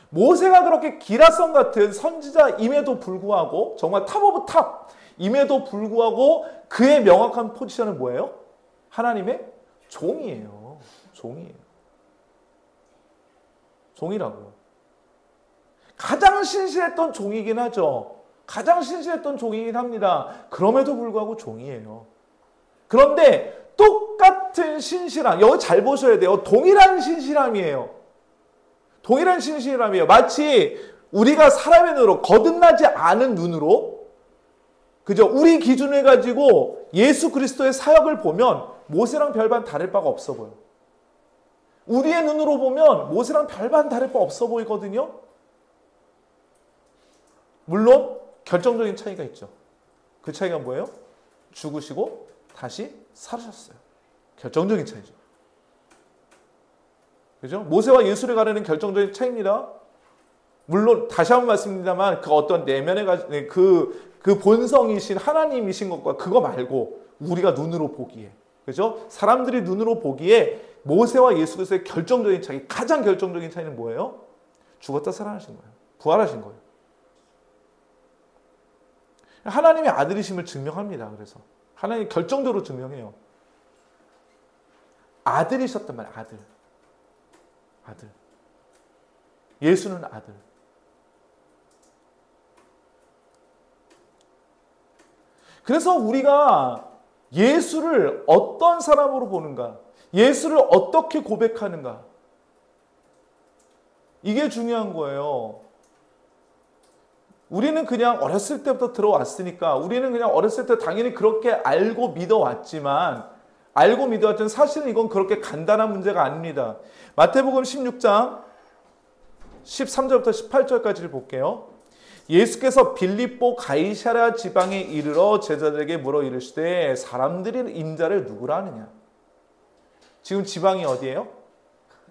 모세가 그렇게 기라성 같은 선지자임에도 불구하고, 정말 탑 오브 탑임에도 불구하고 그의 명확한 포지션은 뭐예요? 하나님의 종이에요. 종이에요. 종이라고요. 가장 신실했던 종이긴 하죠. 가장 신실했던 종이긴 합니다. 그럼에도 불구하고 종이에요. 그런데 똑같은 신실함, 여기 잘 보셔야 돼요. 동일한 신실함이에요. 동일한 신실함이에요. 마치 우리가 사람의 눈으로, 거듭나지 않은 눈으로, 그죠? 우리 기준을 가지고 예수 그리스도의 사역을 보면 모세랑 별반 다를 바가 없어 보여. 우리의 눈으로 보면 모세랑 별반 다를 바 없어 보이거든요. 물론 결정적인 차이가 있죠. 그 차이가 뭐예요? 죽으시고 다시 살으셨어요. 결정적인 차이죠. 그죠? 모세와 예수를 가르는 결정적인 차이입니다. 물론 다시 한번 말씀드립니다만 그 어떤 내면에 가진 그 본성이신 하나님이신 것과 그거 말고 우리가 눈으로 보기에, 그죠? 사람들이 눈으로 보기에 모세와 예수 그리스도의 결정적인 차이, 가장 결정적인 차이는 뭐예요? 죽었다 살아나신 거예요. 부활하신 거예요. 하나님의 아들이심을 증명합니다. 그래서 하나님이 결정적으로 증명해요. 아들이셨단 말이에요. 아들. 아들. 예수는 아들. 그래서 우리가 예수를 어떤 사람으로 보는가? 예수를 어떻게 고백하는가? 이게 중요한 거예요. 우리는 그냥 어렸을 때부터 들어왔으니까 우리는 그냥 어렸을 때 당연히 그렇게 알고 믿어왔지만 사실은 이건 그렇게 간단한 문제가 아닙니다. 마태복음 16장 13절부터 18절까지를 볼게요. 예수께서 빌립보 가이사랴 지방에 이르러 제자들에게 물어 이르시되 사람들이 인자를 누구라 하느냐. 지금 지방이 어디예요?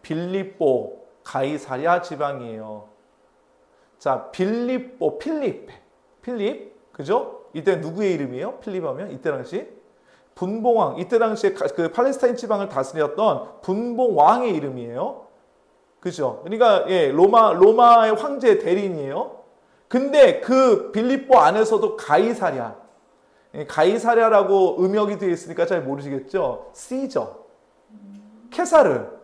빌립보 가이사랴 지방이에요. 자, 필립, 그죠? 이때 누구의 이름이에요? 필립 하면 이때 당시 분봉왕, 이때 당시에 그 팔레스타인 지방을 다스렸던 분봉왕의 이름이에요. 그죠? 그러니까 로마의 황제의 대리인이에요. 근데 그 빌립보 안에서도 가이사랴라고 음역이 되어 있으니까 잘 모르시겠죠? 시저, 케사르.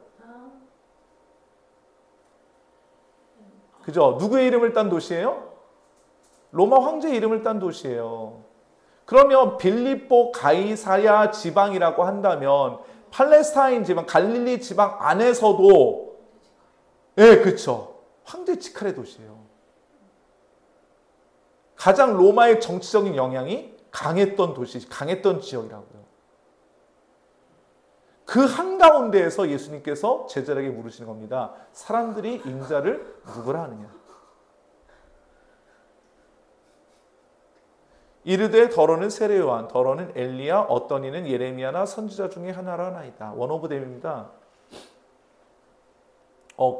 그죠? 누구의 이름을 딴 도시예요? 로마 황제의 이름을 딴 도시예요. 그러면 빌립보 가이사랴 지방이라고 한다면 팔레스타인 지방, 갈릴리 지방 안에서도 그렇죠. 황제 직할의 도시예요. 가장 로마의 정치적인 영향이 강했던 도시, 강했던 지역이라고요. 그 한가운데에서 예수님께서 제자들에게 물으시는 겁니다. 사람들이 인자를 누구라 하느냐. 이르되 더러는 세례 요한, 더러는 엘리야, 어떤 이는 예레미야나 선지자 중에 하나라 하나이다. 원 오브 댐입니다.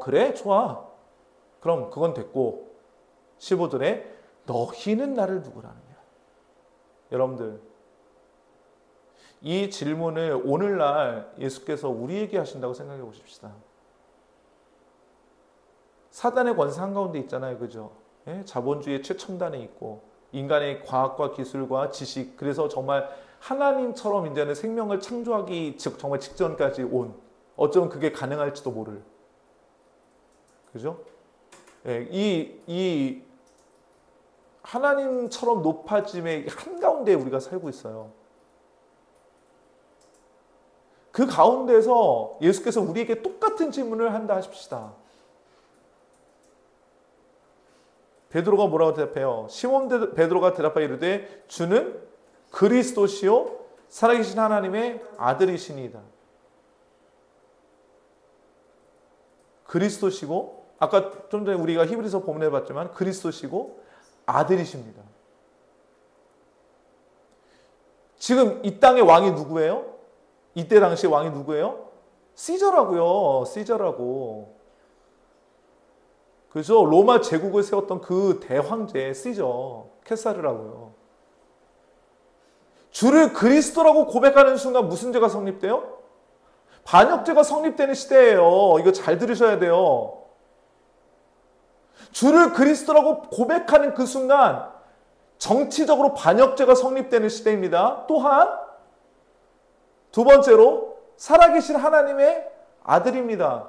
그래? 좋아. 그럼 그건 됐고 15절에 너희는 나를 누구라 하느냐. 여러분들, 이 질문을 오늘날 예수께서 우리에게 하신다고 생각해 보십시다. 사단의 권세 한가운데 있잖아요. 그죠? 자본주의의 최첨단에 있고 인간의 과학과 기술과 지식, 그래서 정말 하나님처럼 이제는 생명을 창조하기 정말 직전까지 온, 어쩌면 그게 가능할지도 모를. 그죠? 이 하나님처럼 높아짐의 한가운데 우리가 살고 있어요. 그 가운데서 예수께서 우리에게 똑같은 질문을 한다 하십시다. 베드로가 뭐라고 대답해요? 시몬 베드로가 대답하여 이르되 주는 그리스도시요 살아계신 하나님의 아들이시니이다. 그리스도시고, 아까 좀 전에 우리가 히브리서 본문에 봤지만 그리스도시고 아들이십니다. 지금 이 땅의 왕이 누구예요? 이때 당시의 왕이 누구예요? 시저라고요. 시저라고. 그죠? 로마 제국을 세웠던 그 대황제 시저, 케사르라고요. 주를 그리스도라고 고백하는 순간 무슨 죄가 성립돼요? 반역죄가 성립되는 시대예요. 이거 잘 들으셔야 돼요. 주를 그리스도라고 고백하는 그 순간 정치적으로 반역죄가 성립되는 시대입니다. 또한 두 번째로 살아계신 하나님의 아들입니다.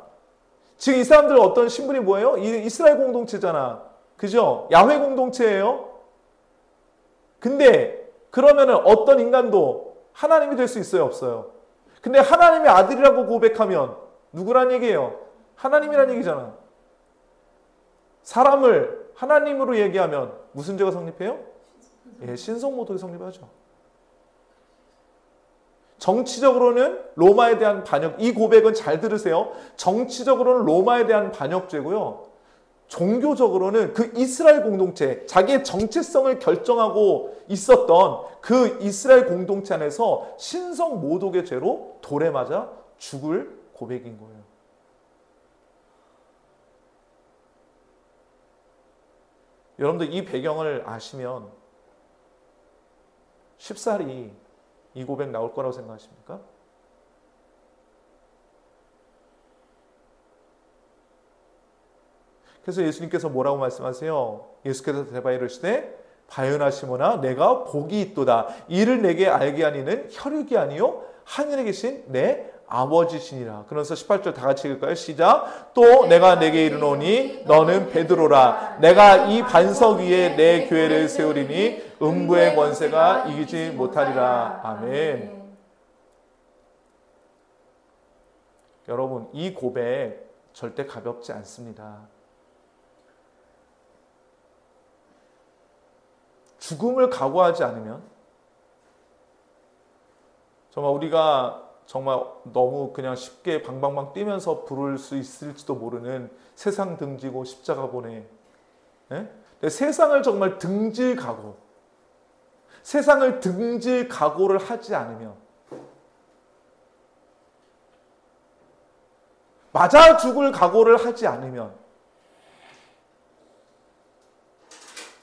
지금 이 사람들 어떤 신분이 뭐예요? 이스라엘 공동체잖아. 그죠? 야훼 공동체예요. 근데 그러면은 어떤 인간도 하나님이 될 수 있어요? 없어요? 근데 하나님의 아들이라고 고백하면 누구란 얘기예요? 하나님이란 얘기잖아. 사람을 하나님으로 얘기하면 무슨 죄가 성립해요? 신성모독이 성립하죠. 정치적으로는 로마에 대한 반역, 이 고백은 잘 들으세요. 정치적으로는 로마에 대한 반역죄고요. 종교적으로는 그 이스라엘 공동체, 자기의 정체성을 결정하고 있었던 그 이스라엘 공동체 안에서 신성 모독의 죄로 돌에 맞아 죽을 고백인 거예요. 여러분들 이 배경을 아시면 쉽사리 이 고백 나올 거라고 생각하십니까? 그래서 예수님께서 뭐라고 말씀하세요? 예수께서 대답하여 이르시되 바요나 시몬아 내가 복이 있도다. 이를 내게 알게 하니는 혈육이 아니요 하늘에 계신 내 아버지시니라. 그래서 18절 다 같이 읽을까요? 시작. 또 내가 내게 이르노니 너는 베드로라. 내가 이 반석 위에 내 교회를 세우리니 음부의 권세가 이기지 못하리라. 아멘. 여러분, 이 고백 절대 가볍지 않습니다. 죽음을 각오하지 않으면 정말 우리가 정말 너무 그냥 쉽게 방방방 뛰면서 부를 수 있을지도 모르는 세상 등지고 십자가 보내. 예? 세상을 정말 등질 각오. 세상을 등질 각오를 하지 않으면, 맞아 죽을 각오를 하지 않으면,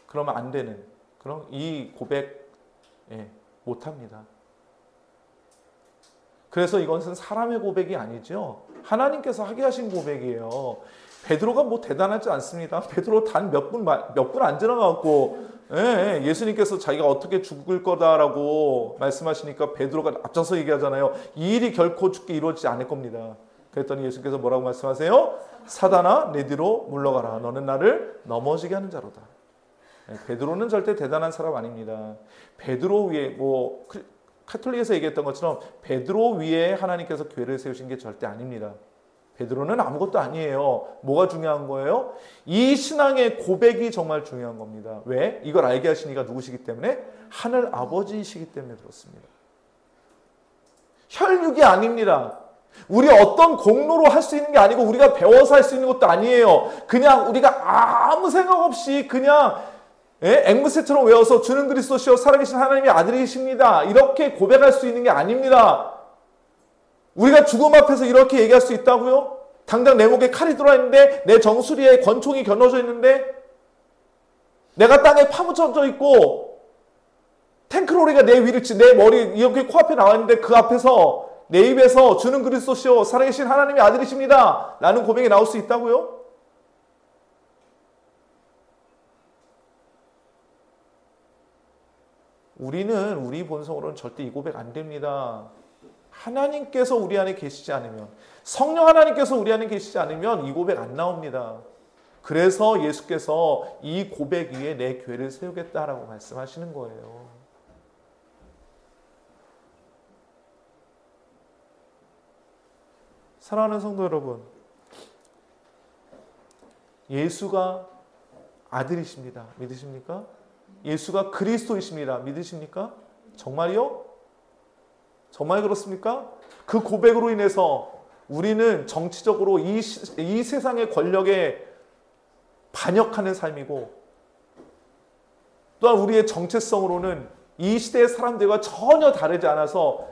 그러면 안 되는, 그럼 이 고백 못합니다. 그래서 이것은 사람의 고백이 아니죠. 하나님께서 하게 하신 고백이에요. 베드로가 뭐 대단하지 않습니다. 베드로 단 몇 분 안 지나가고 예수님께서 자기가 어떻게 죽을 거다라고 말씀하시니까 베드로가 앞장서 얘기하잖아요. 이 일이 결코 죽게 이루어지지 않을 겁니다. 그랬더니 예수님께서 뭐라고 말씀하세요? 사단아 내 뒤로 물러가라. 너는 나를 넘어지게 하는 자로다. 베드로는 절대 대단한 사람 아닙니다. 베드로 위에 카톨릭에서 얘기했던 것처럼 베드로 위에 하나님께서 교회를 세우신 게 절대 아닙니다. 베드로는 아무것도 아니에요. 뭐가 중요한 거예요? 이 신앙의 고백이 정말 중요한 겁니다. 왜? 이걸 알게 하신 이가 누구시기 때문에? 하늘 아버지이시기 때문에 그렇습니다. 혈육이 아닙니다. 우리 어떤 공로로 할 수 있는 게 아니고 우리가 배워서 할 수 있는 것도 아니에요. 그냥 우리가 아무 생각 없이 그냥 앵무새처럼 외워서 주는 그리스도시요 살아계신 하나님의 아들이십니다. 이렇게 고백할 수 있는 게 아닙니다. 우리가 죽음 앞에서 이렇게 얘기할 수 있다고요? 당장 내 목에 칼이 들어있는데 내 정수리에 권총이 겨눠져 있는데 내가 땅에 파묻혀져 있고 탱크로리가 내 머리 이렇게 코앞에 나와 있는데 그 앞에서 내 입에서 주는 그리스도시요 살아계신 하나님의 아들이십니다 라는 고백이 나올 수 있다고요? 우리는 우리 본성으로는 절대 이 고백 안 됩니다. 하나님께서 우리 안에 계시지 않으면, 성령 하나님께서 우리 안에 계시지 않으면 이 고백 안 나옵니다. 그래서 예수께서 이 고백 위에 내 교회를 세우겠다라고 말씀하시는 거예요. 사랑하는 성도 여러분, 예수가 아들이십니다. 믿으십니까? 예수가 그리스도이십니다. 믿으십니까? 정말요? 정말 그렇습니까? 그 고백으로 인해서 우리는 정치적으로 이 세상의 권력에 반역하는 삶이고, 또한 우리의 정체성으로는 이 시대의 사람들과 전혀 다르지 않아서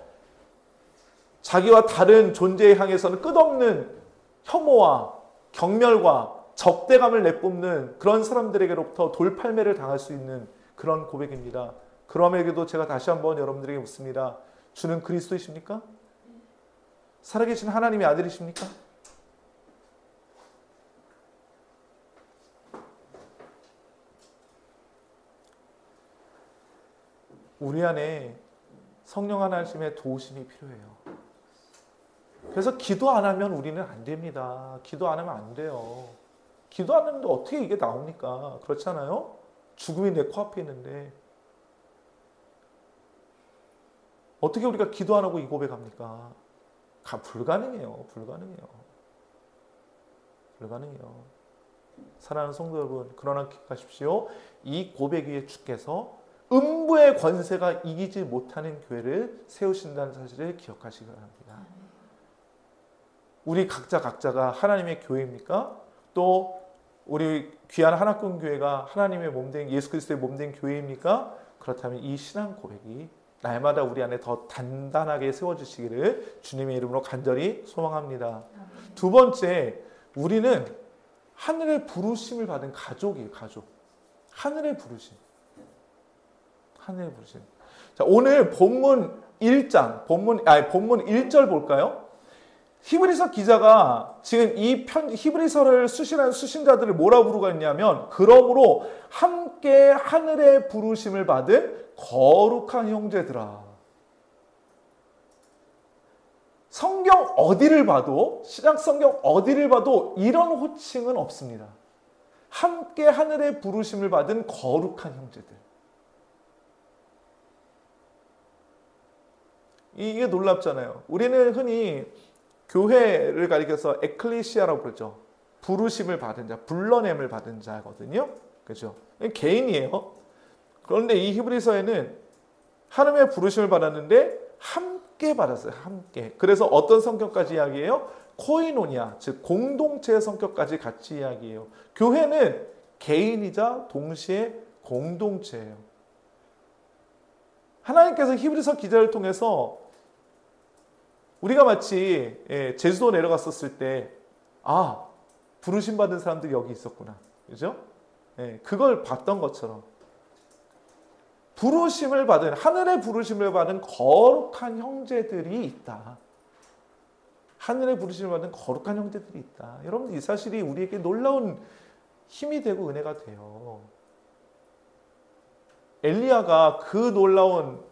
자기와 다른 존재에 향해서는 끝없는 혐오와 경멸과 적대감을 내뿜는 그런 사람들에게로부터 돌팔매를 당할 수 있는 그런 고백입니다. 그럼에도 제가 다시 한번 여러분들에게 묻습니다. 주는 그리스도이십니까? 살아계신 하나님의 아들이십니까? 우리 안에 성령 하나님의 도우심이 필요해요. 그래서 기도 안 하면 우리는 안 됩니다. 기도 안 하면 안 돼요. 기도 안 하는데 어떻게 이게 나옵니까? 그렇잖아요? 죽음이 내 코앞에 있는데 어떻게 우리가 기도 안 하고 이 고백합니까? 불가능해요. 불가능해요. 사랑하는 성도 여러분, 그러나 기억하십시오. 이 고백 위에 주께서 음부의 권세가 이기지 못하는 교회를 세우신다는 사실을 기억하시기 바랍니다. 우리 각자가 하나님의 교회입니까? 또 우리 귀한 하나꾼 교회가 하나님의 몸된 예수 그리스도의 몸된 교회입니까? 그렇다면 이 신앙 고백이 날마다 우리 안에 더 단단하게 세워주시기를 주님의 이름으로 간절히 소망합니다. 두 번째, 우리는 하늘의 부르심을 받은 가족이에요. 가족. 하늘의 부르심. 자, 오늘 본문 1장, 본문 1절 볼까요? 히브리서 기자가 지금 이 히브리서를 수신 자들을 뭐라고 부르고 있냐면, 그러므로 함께 하늘의 부르심을 받은 거룩한 형제들아. 성경 어디를 봐도, 신약 성경 어디를 봐도 이런 호칭은 없습니다. 함께 하늘의 부르심을 받은 거룩한 형제들. 이게 놀랍잖아요. 우리는 흔히 교회를 가리켜서 에클레시아라고 그러죠. 부르심을 받은 자, 불러냄을 받은 자거든요. 그죠? 개인이에요. 그런데 이 히브리서에는 하나님의 부르심을 받았는데 함께 받았어요. 함께. 그래서 어떤 성격까지 이야기해요? 코이노니아, 즉 공동체의 성격까지 같이 이야기해요. 교회는 개인이자 동시에 공동체예요. 하나님께서 히브리서 기자를 통해서 우리가 마치 제주도 내려갔었을 때 부르심 받은 사람들이 여기 있었구나. 그죠? 그걸 봤던 것처럼 부르심을 받은, 하늘의 부르심을 받은 거룩한 형제들이 있다. 하늘의 부르심을 받은 거룩한 형제들이 있다. 여러분들 이 사실이 우리에게 놀라운 힘이 되고 은혜가 돼요. 엘리야가 그 놀라운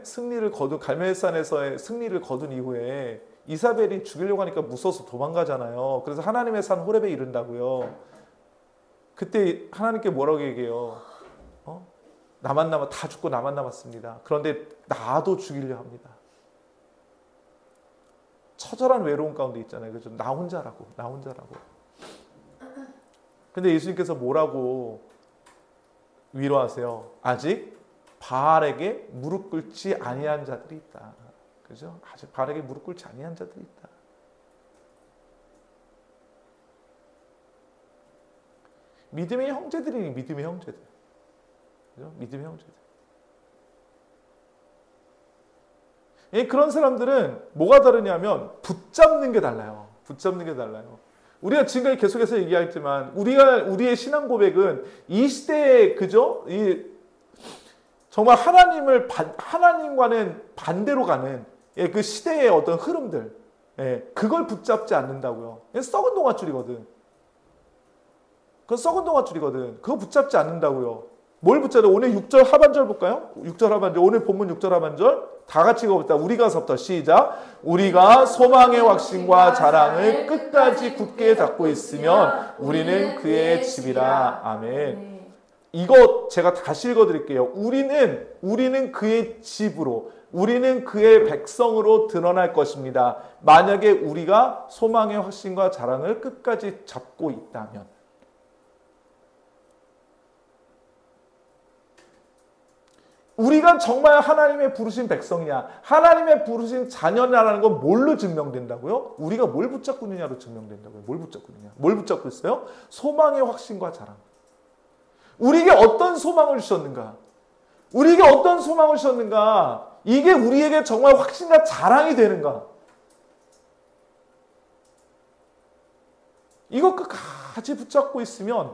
승리를 거둔, 갈멜산에서의 승리를 거둔 이후에 이사벨이 죽이려고 하니까 무서워서 도망가잖아요. 그래서 하나님의 산 호렙에 이른다고요. 그때 하나님께 뭐라고 얘기해요? 나만 남아, 다 죽고 나만 남았습니다. 그런데 나도 죽이려 합니다. 처절한 외로움 가운데 있잖아요. 그죠? 나 혼자라고. 근데 예수님께서 뭐라고 위로하세요? 아직 바알에게 무릎 꿇지 아니한 자들이 있다. 그죠? 아직 바알에게 무릎 꿇지 아니한 자들이 있다. 믿음의 형제들이 믿음의 형제들. 그죠? 믿음의 형제들. 그런 사람들은 뭐가 다르냐면 붙잡는 게 달라요. 붙잡는 게 달라요. 우리가 지금까지 계속해서 얘기했지만 우리의 신앙 고백은 이 시대에 그죠? 정말 하나님과는 반대로 가는 그 시대의 어떤 흐름들, 그걸 붙잡지 않는다고요. 썩은 동아줄이거든. 그건 썩은 동아줄이거든. 그거 붙잡지 않는다고요. 뭘 붙잡아요? 오늘 6절 하반절 볼까요? 6절 하반절. 오늘 본문 6절 하반절. 다 같이 읽어봅시다. 우리가서부터 시작. 우리가 소망의 확신과 자랑을 끝까지 굳게 잡고 있으면 우리는 그의 집이라. 아멘. 이거 제가 다시 읽어드릴게요. 우리는 그의 집으로, 우리는 그의 백성으로 드러날 것입니다. 만약에 우리가 소망의 확신과 자랑을 끝까지 잡고 있다면. 우리가 정말 하나님의 부르신 백성이냐, 하나님의 부르신 자녀냐라는 건 뭘로 증명된다고요? 우리가 뭘 붙잡고 있느냐로 증명된다고요. 뭘 붙잡고 있느냐? 뭘 붙잡고 있어요? 소망의 확신과 자랑. 우리에게 어떤 소망을 주셨는가? 우리에게 어떤 소망을 주셨는가? 이게 우리에게 정말 확신과 자랑이 되는가? 이거 끝까지 붙잡고 있으면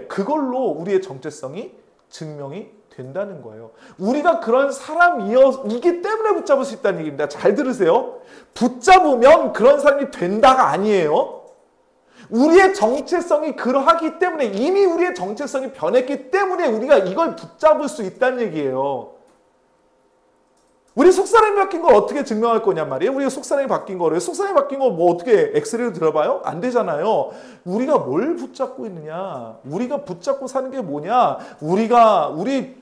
그걸로 우리의 정체성이 증명이 된다는 거예요. 우리가 그런 사람이기 때문에 붙잡을 수 있다는 얘기입니다. 잘 들으세요. 붙잡으면 그런 사람이 된다가 아니에요. 우리의 정체성이 그러하기 때문에, 이미 우리의 정체성이 변했기 때문에 우리가 이걸 붙잡을 수 있다는 얘기예요. 우리 속사람이 바뀐 걸 어떻게 증명할 거냔 말이에요. 우리가 속사람이 바뀐 거를. 속사람이 바뀐 거 뭐 어떻게 엑스레이로 들어봐요? 안 되잖아요. 우리가 뭘 붙잡고 있느냐? 우리가 붙잡고 사는 게 뭐냐? 우리를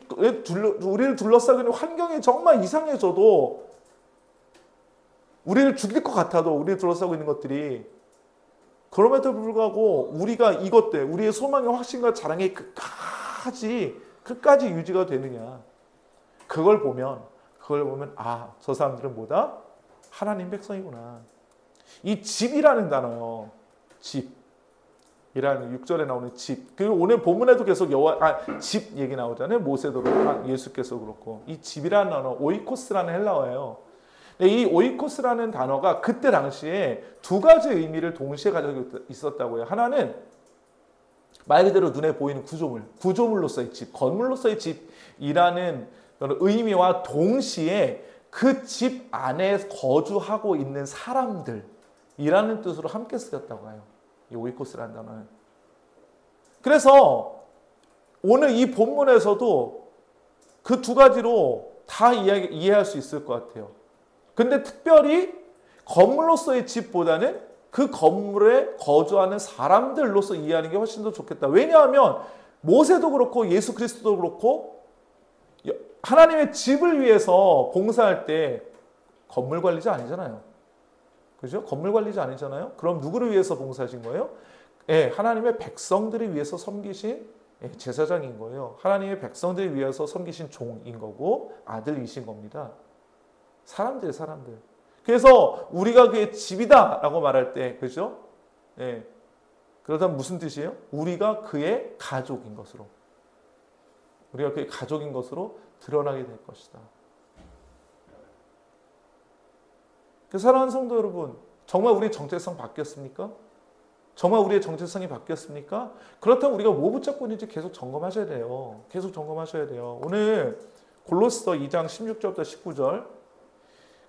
둘러싸고 있는 환경이 정말 이상해져도, 우리를 죽일 것 같아도 우리를 둘러싸고 있는 것들이, 그럼에도 불구하고 우리가 이것들, 우리의 소망의 확신과 자랑이 끝까지 유지가 되느냐? 그걸 보면 저 사람들은 뭐다? 하나님 백성이구나. 이 집이라는 단어요. 집이라는 6절에 나오는 집. 그리고 오늘 본문에도 계속 집 얘기 나오잖아요. 모세도 그렇고 예수께서 그렇고. 이 집이라는 단어, 오이코스라는 헬라어예요. 이 오이코스라는 단어가 그때 당시에 두 가지 의미를 동시에 가지고 있었다고요. 하나는 말 그대로 눈에 보이는 구조물로서의 집, 건물로서의 집이라는 의미와 동시에 그 집 안에 거주하고 있는 사람들이라는 뜻으로 함께 쓰였다고 해요. 이 오이코스라는 단어는. 그래서 오늘 이 본문에서도 그 두 가지로 다 이해할 수 있을 것 같아요. 근데 특별히 건물로서의 집보다는 그 건물에 거주하는 사람들로서 이해하는 게 훨씬 더 좋겠다. 왜냐하면 모세도 그렇고 예수 그리스도도 그렇고 하나님의 집을 위해서 봉사할 때 건물 관리자 아니잖아요. 그죠? 건물 관리자 아니잖아요. 그럼 누구를 위해서 봉사하신 거예요? 예, 하나님의 백성들을 위해서 섬기신 제사장인 거예요. 하나님의 백성들을 위해서 섬기신 종인 거고 아들이신 겁니다. 사람들. 그래서 우리가 그의 집이다라고 말할 때, 그죠? 예. 그러다면 무슨 뜻이에요? 우리가 그의 가족인 것으로. 우리가 그의 가족인 것으로 드러나게 될 것이다. 사랑하는 성도 여러분, 정말 우리의 정체성 바뀌었습니까? 정말 우리의 정체성이 바뀌었습니까? 그렇다면 우리가 뭐 붙잡고 있는지 계속 점검하셔야 돼요. 계속 점검하셔야 돼요. 오늘 골로새서 2장 16절부터 19절.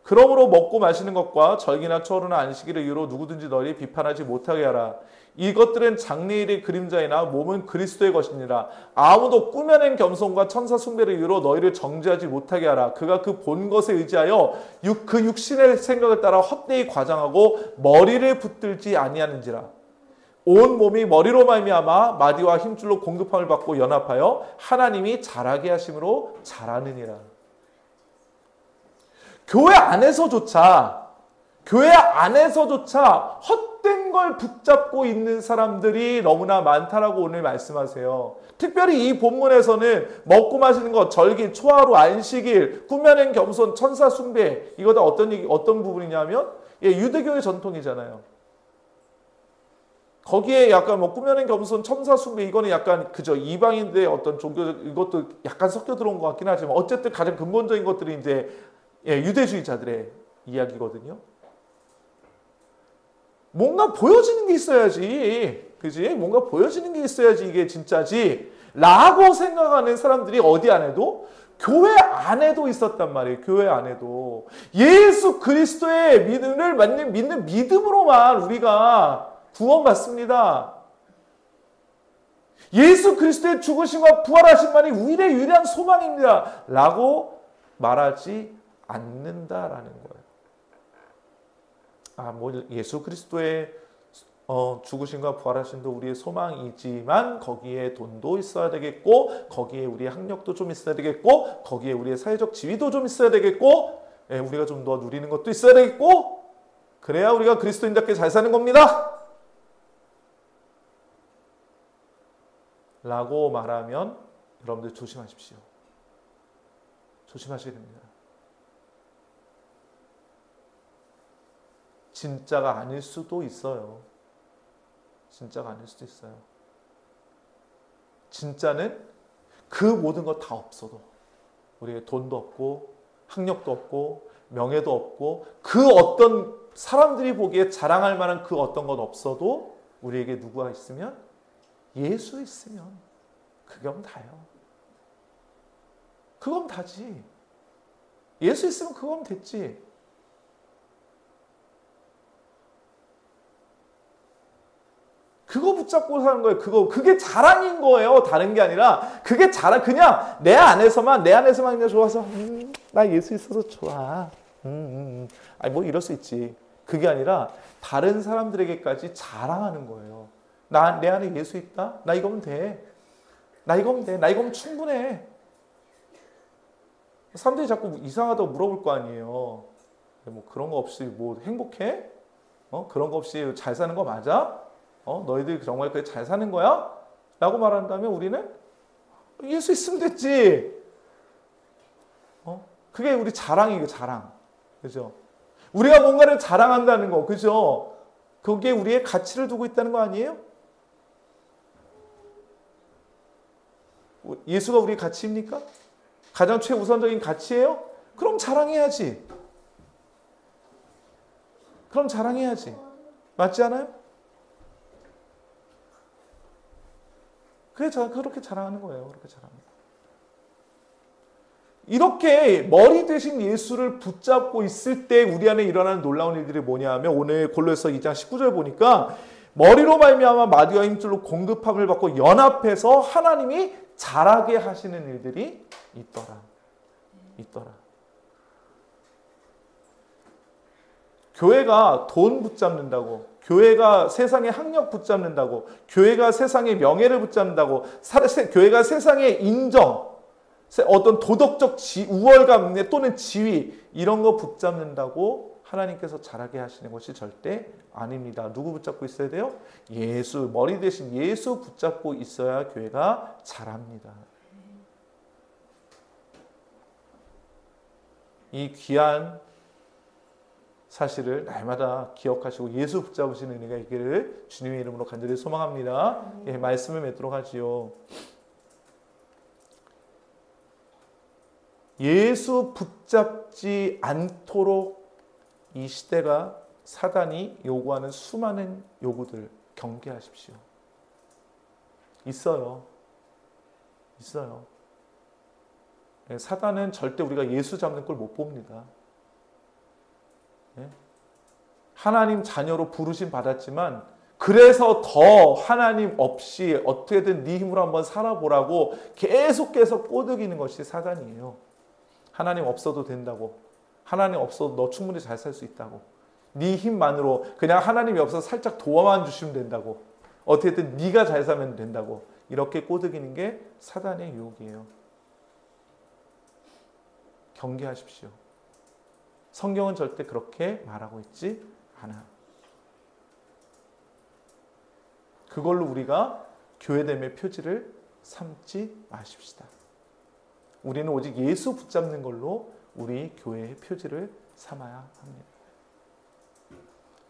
그러므로 먹고 마시는 것과 절기나 초하루나 안식일의 이유로 누구든지 너희 비판하지 못하게 하라. 이것들은 장래일의 그림자이나 몸은 그리스도의 것이니라. 아무도 꾸며낸 겸손과 천사 숭배를 이유로 너희를 정죄하지 못하게 하라. 그가 그 본 것에 의지하여 그 육신의 생각을 따라 헛되이 과장하고 머리를 붙들지 아니하는지라. 온 몸이 머리로 말미암아 마디와 힘줄로 공급함을 받고 연합하여 하나님이 자라게 하심으로 자라느니라. 교회 안에서조차 헛된 걸 붙잡고 있는 사람들이 너무나 많다라고 오늘 말씀하세요. 특별히 이 본문에서는 먹고 마시는 것, 절기, 초하루, 안식일, 꾸며낸 겸손, 천사 숭배, 이거 다 어떤 부분이냐면 유대교의 전통이잖아요. 거기에 약간 뭐 꾸며낸 겸손, 천사 숭배, 이거는 약간 그저 이방인들의 어떤 종교, 이것도 약간 섞여 들어온 것 같긴 하지만 어쨌든 가장 근본적인 것들이 이제 유대주의자들의 이야기거든요. 뭔가 보여지는 게 있어야지. 그지? 뭔가 보여지는 게 있어야지 이게 진짜지. 라고 생각하는 사람들이 어디 안에도? 교회 안에도 있었단 말이에요. 교회 안에도. 예수 그리스도의 믿는 믿음으로만 우리가 구원받습니다. 예수 그리스도의 죽으심과 부활하심만이 우리의 유일한 소망입니다. 라고 말하지 않는다라는 거예요. 예수 그리스도의 죽으심과 부활하심도 우리의 소망이지만 거기에 돈도 있어야 되겠고 거기에 우리의 학력도 좀 있어야 되겠고 거기에 우리의 사회적 지위도 좀 있어야 되겠고 우리가 좀 더 누리는 것도 있어야 되겠고 그래야 우리가 그리스도인답게 잘 사는 겁니다. 라고 말하면 여러분들 조심하십시오. 조심하셔야 됩니다. 진짜가 아닐 수도 있어요. 진짜가 아닐 수도 있어요. 진짜는 그 모든 것 다 없어도 우리에게 돈도 없고 학력도 없고 명예도 없고 그 어떤 사람들이 보기에 자랑할 만한 그 어떤 것 없어도 우리에게 누구가 있으면 예수 있으면 그건 다요. 그건 다지. 예수 있으면 그건 됐지. 그거 붙잡고 사는 거예요. 그게 자랑인 거예요. 다른 게 아니라 그게 자랑 그냥 내 안에서만 그냥 좋아서 나 예수 있어서 좋아. 아니 뭐 이럴 수 있지. 그게 아니라 다른 사람들에게까지 자랑하는 거예요. 내 안에 예수 있다? 나 이거면 돼. 나 이거면 충분해. 사람들이 자꾸 이상하다고 물어볼 거 아니에요. 뭐 그런 거 없이 뭐 행복해? 그런 거 없이 잘 사는 거 맞아? 너희들 정말 그렇게 잘 사는 거야? 라고 말한다면 우리는 예수 있으면 됐지. 그게 우리 자랑이에요, 자랑. 그죠? 우리가 뭔가를 자랑한다는 거, 그죠? 그게 우리의 가치를 두고 있다는 거 아니에요? 예수가 우리의 가치입니까? 가장 최우선적인 가치예요? 그럼 자랑해야지. 맞지 않아요? 그렇게 자랑하는 거예요. 그렇게 자랑합니다. 이렇게 머리 대신 예수를 붙잡고 있을 때 우리 안에 일어나는 놀라운 일들이 뭐냐 하면 오늘 골로새서 2장 19절 보니까 머리로 말미암아 마디와 힘줄로 공급함을 받고 연합해서 하나님이 자라게 하시는 일들이 있더라. 교회가 돈 붙잡는다고, 교회가 세상의 학력 붙잡는다고, 교회가 세상의 명예를 붙잡는다고, 교회가 세상의 인정, 어떤 도덕적 우월감 또는 지위 이런 거 붙잡는다고 하나님께서 자라게 하시는 것이 절대 아닙니다. 누구 붙잡고 있어야 돼요? 예수, 머리 대신 예수 붙잡고 있어야 교회가 자랍니다. 이 귀한 사실을 날마다 기억하시고 예수 붙잡으시는 은혜가 있기를 주님의 이름으로 간절히 소망합니다. 예, 말씀을 맺도록 하지요. 예수 붙잡지 않도록 이 시대가 사단이 요구하는 수많은 요구들 경계하십시오. 있어요. 예, 사단은 절대 우리가 예수 잡는 걸 못 봅니다. 예? 하나님 자녀로 부르심 받았지만 그래서 더 하나님 없이 어떻게든 네 힘으로 한번 살아보라고 계속해서 꼬드기는 것이 사단이에요. 하나님 없어도 된다고, 하나님 없어도 너 충분히 잘 살 수 있다고, 네 힘만으로 그냥 하나님이 없어서 살짝 도와만 주시면 된다고, 어떻게든 네가 잘 살면 된다고 이렇게 꼬드기는 게 사단의 유혹이에요. 경계하십시오. 성경은 절대 그렇게 말하고 있지 않아요. 그걸로 우리가 교회됨의 표지를 삼지 마십시다. 우리는 오직 예수 붙잡는 걸로 우리 교회의 표지를 삼아야 합니다.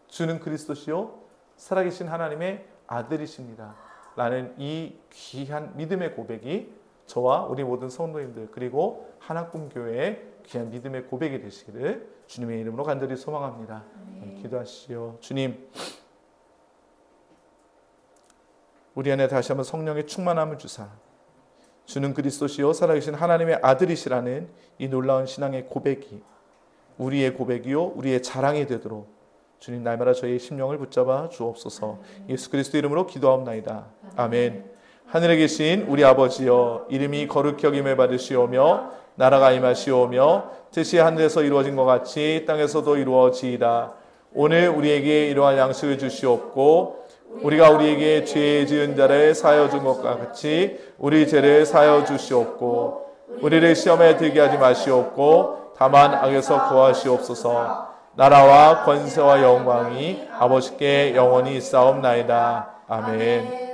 주는 그리스도시요 살아계신 하나님의 아들이십니다. 라는 이 귀한 믿음의 고백이 저와 우리 모든 성도님들 그리고 하나꿈교회의 귀한 믿음의 고백이 되시기를 주님의 이름으로 간절히 소망합니다. 기도하시오. 주님, 우리 안에 다시 한번 성령의 충만함을 주사 주는 그리스도시요 살아계신 하나님의 아들이시라는 이 놀라운 신앙의 고백이 우리의 고백이요 우리의 자랑이 되도록 주님 날마다 저희의 심령을 붙잡아 주옵소서. 예수 그리스도 이름으로 기도하옵나이다. 아멘. 하늘에 계신 우리 아버지여, 이름이 거룩히 여김을 받으시오며 나라가 임하시오며 뜻이 하늘에서 이루어진 것 같이 땅에서도 이루어지이다. 오늘 우리에게 이러한 양식을 주시옵고 우리가 우리에게 죄 지은 자를 사하여 준 것과 같이 우리 죄를 사하여 주시옵고 우리를 시험에 들게 하지 마시옵고 다만 악에서 구하시옵소서. 나라와 권세와 영광이 아버지께 영원히 있사옵나이다. 아멘.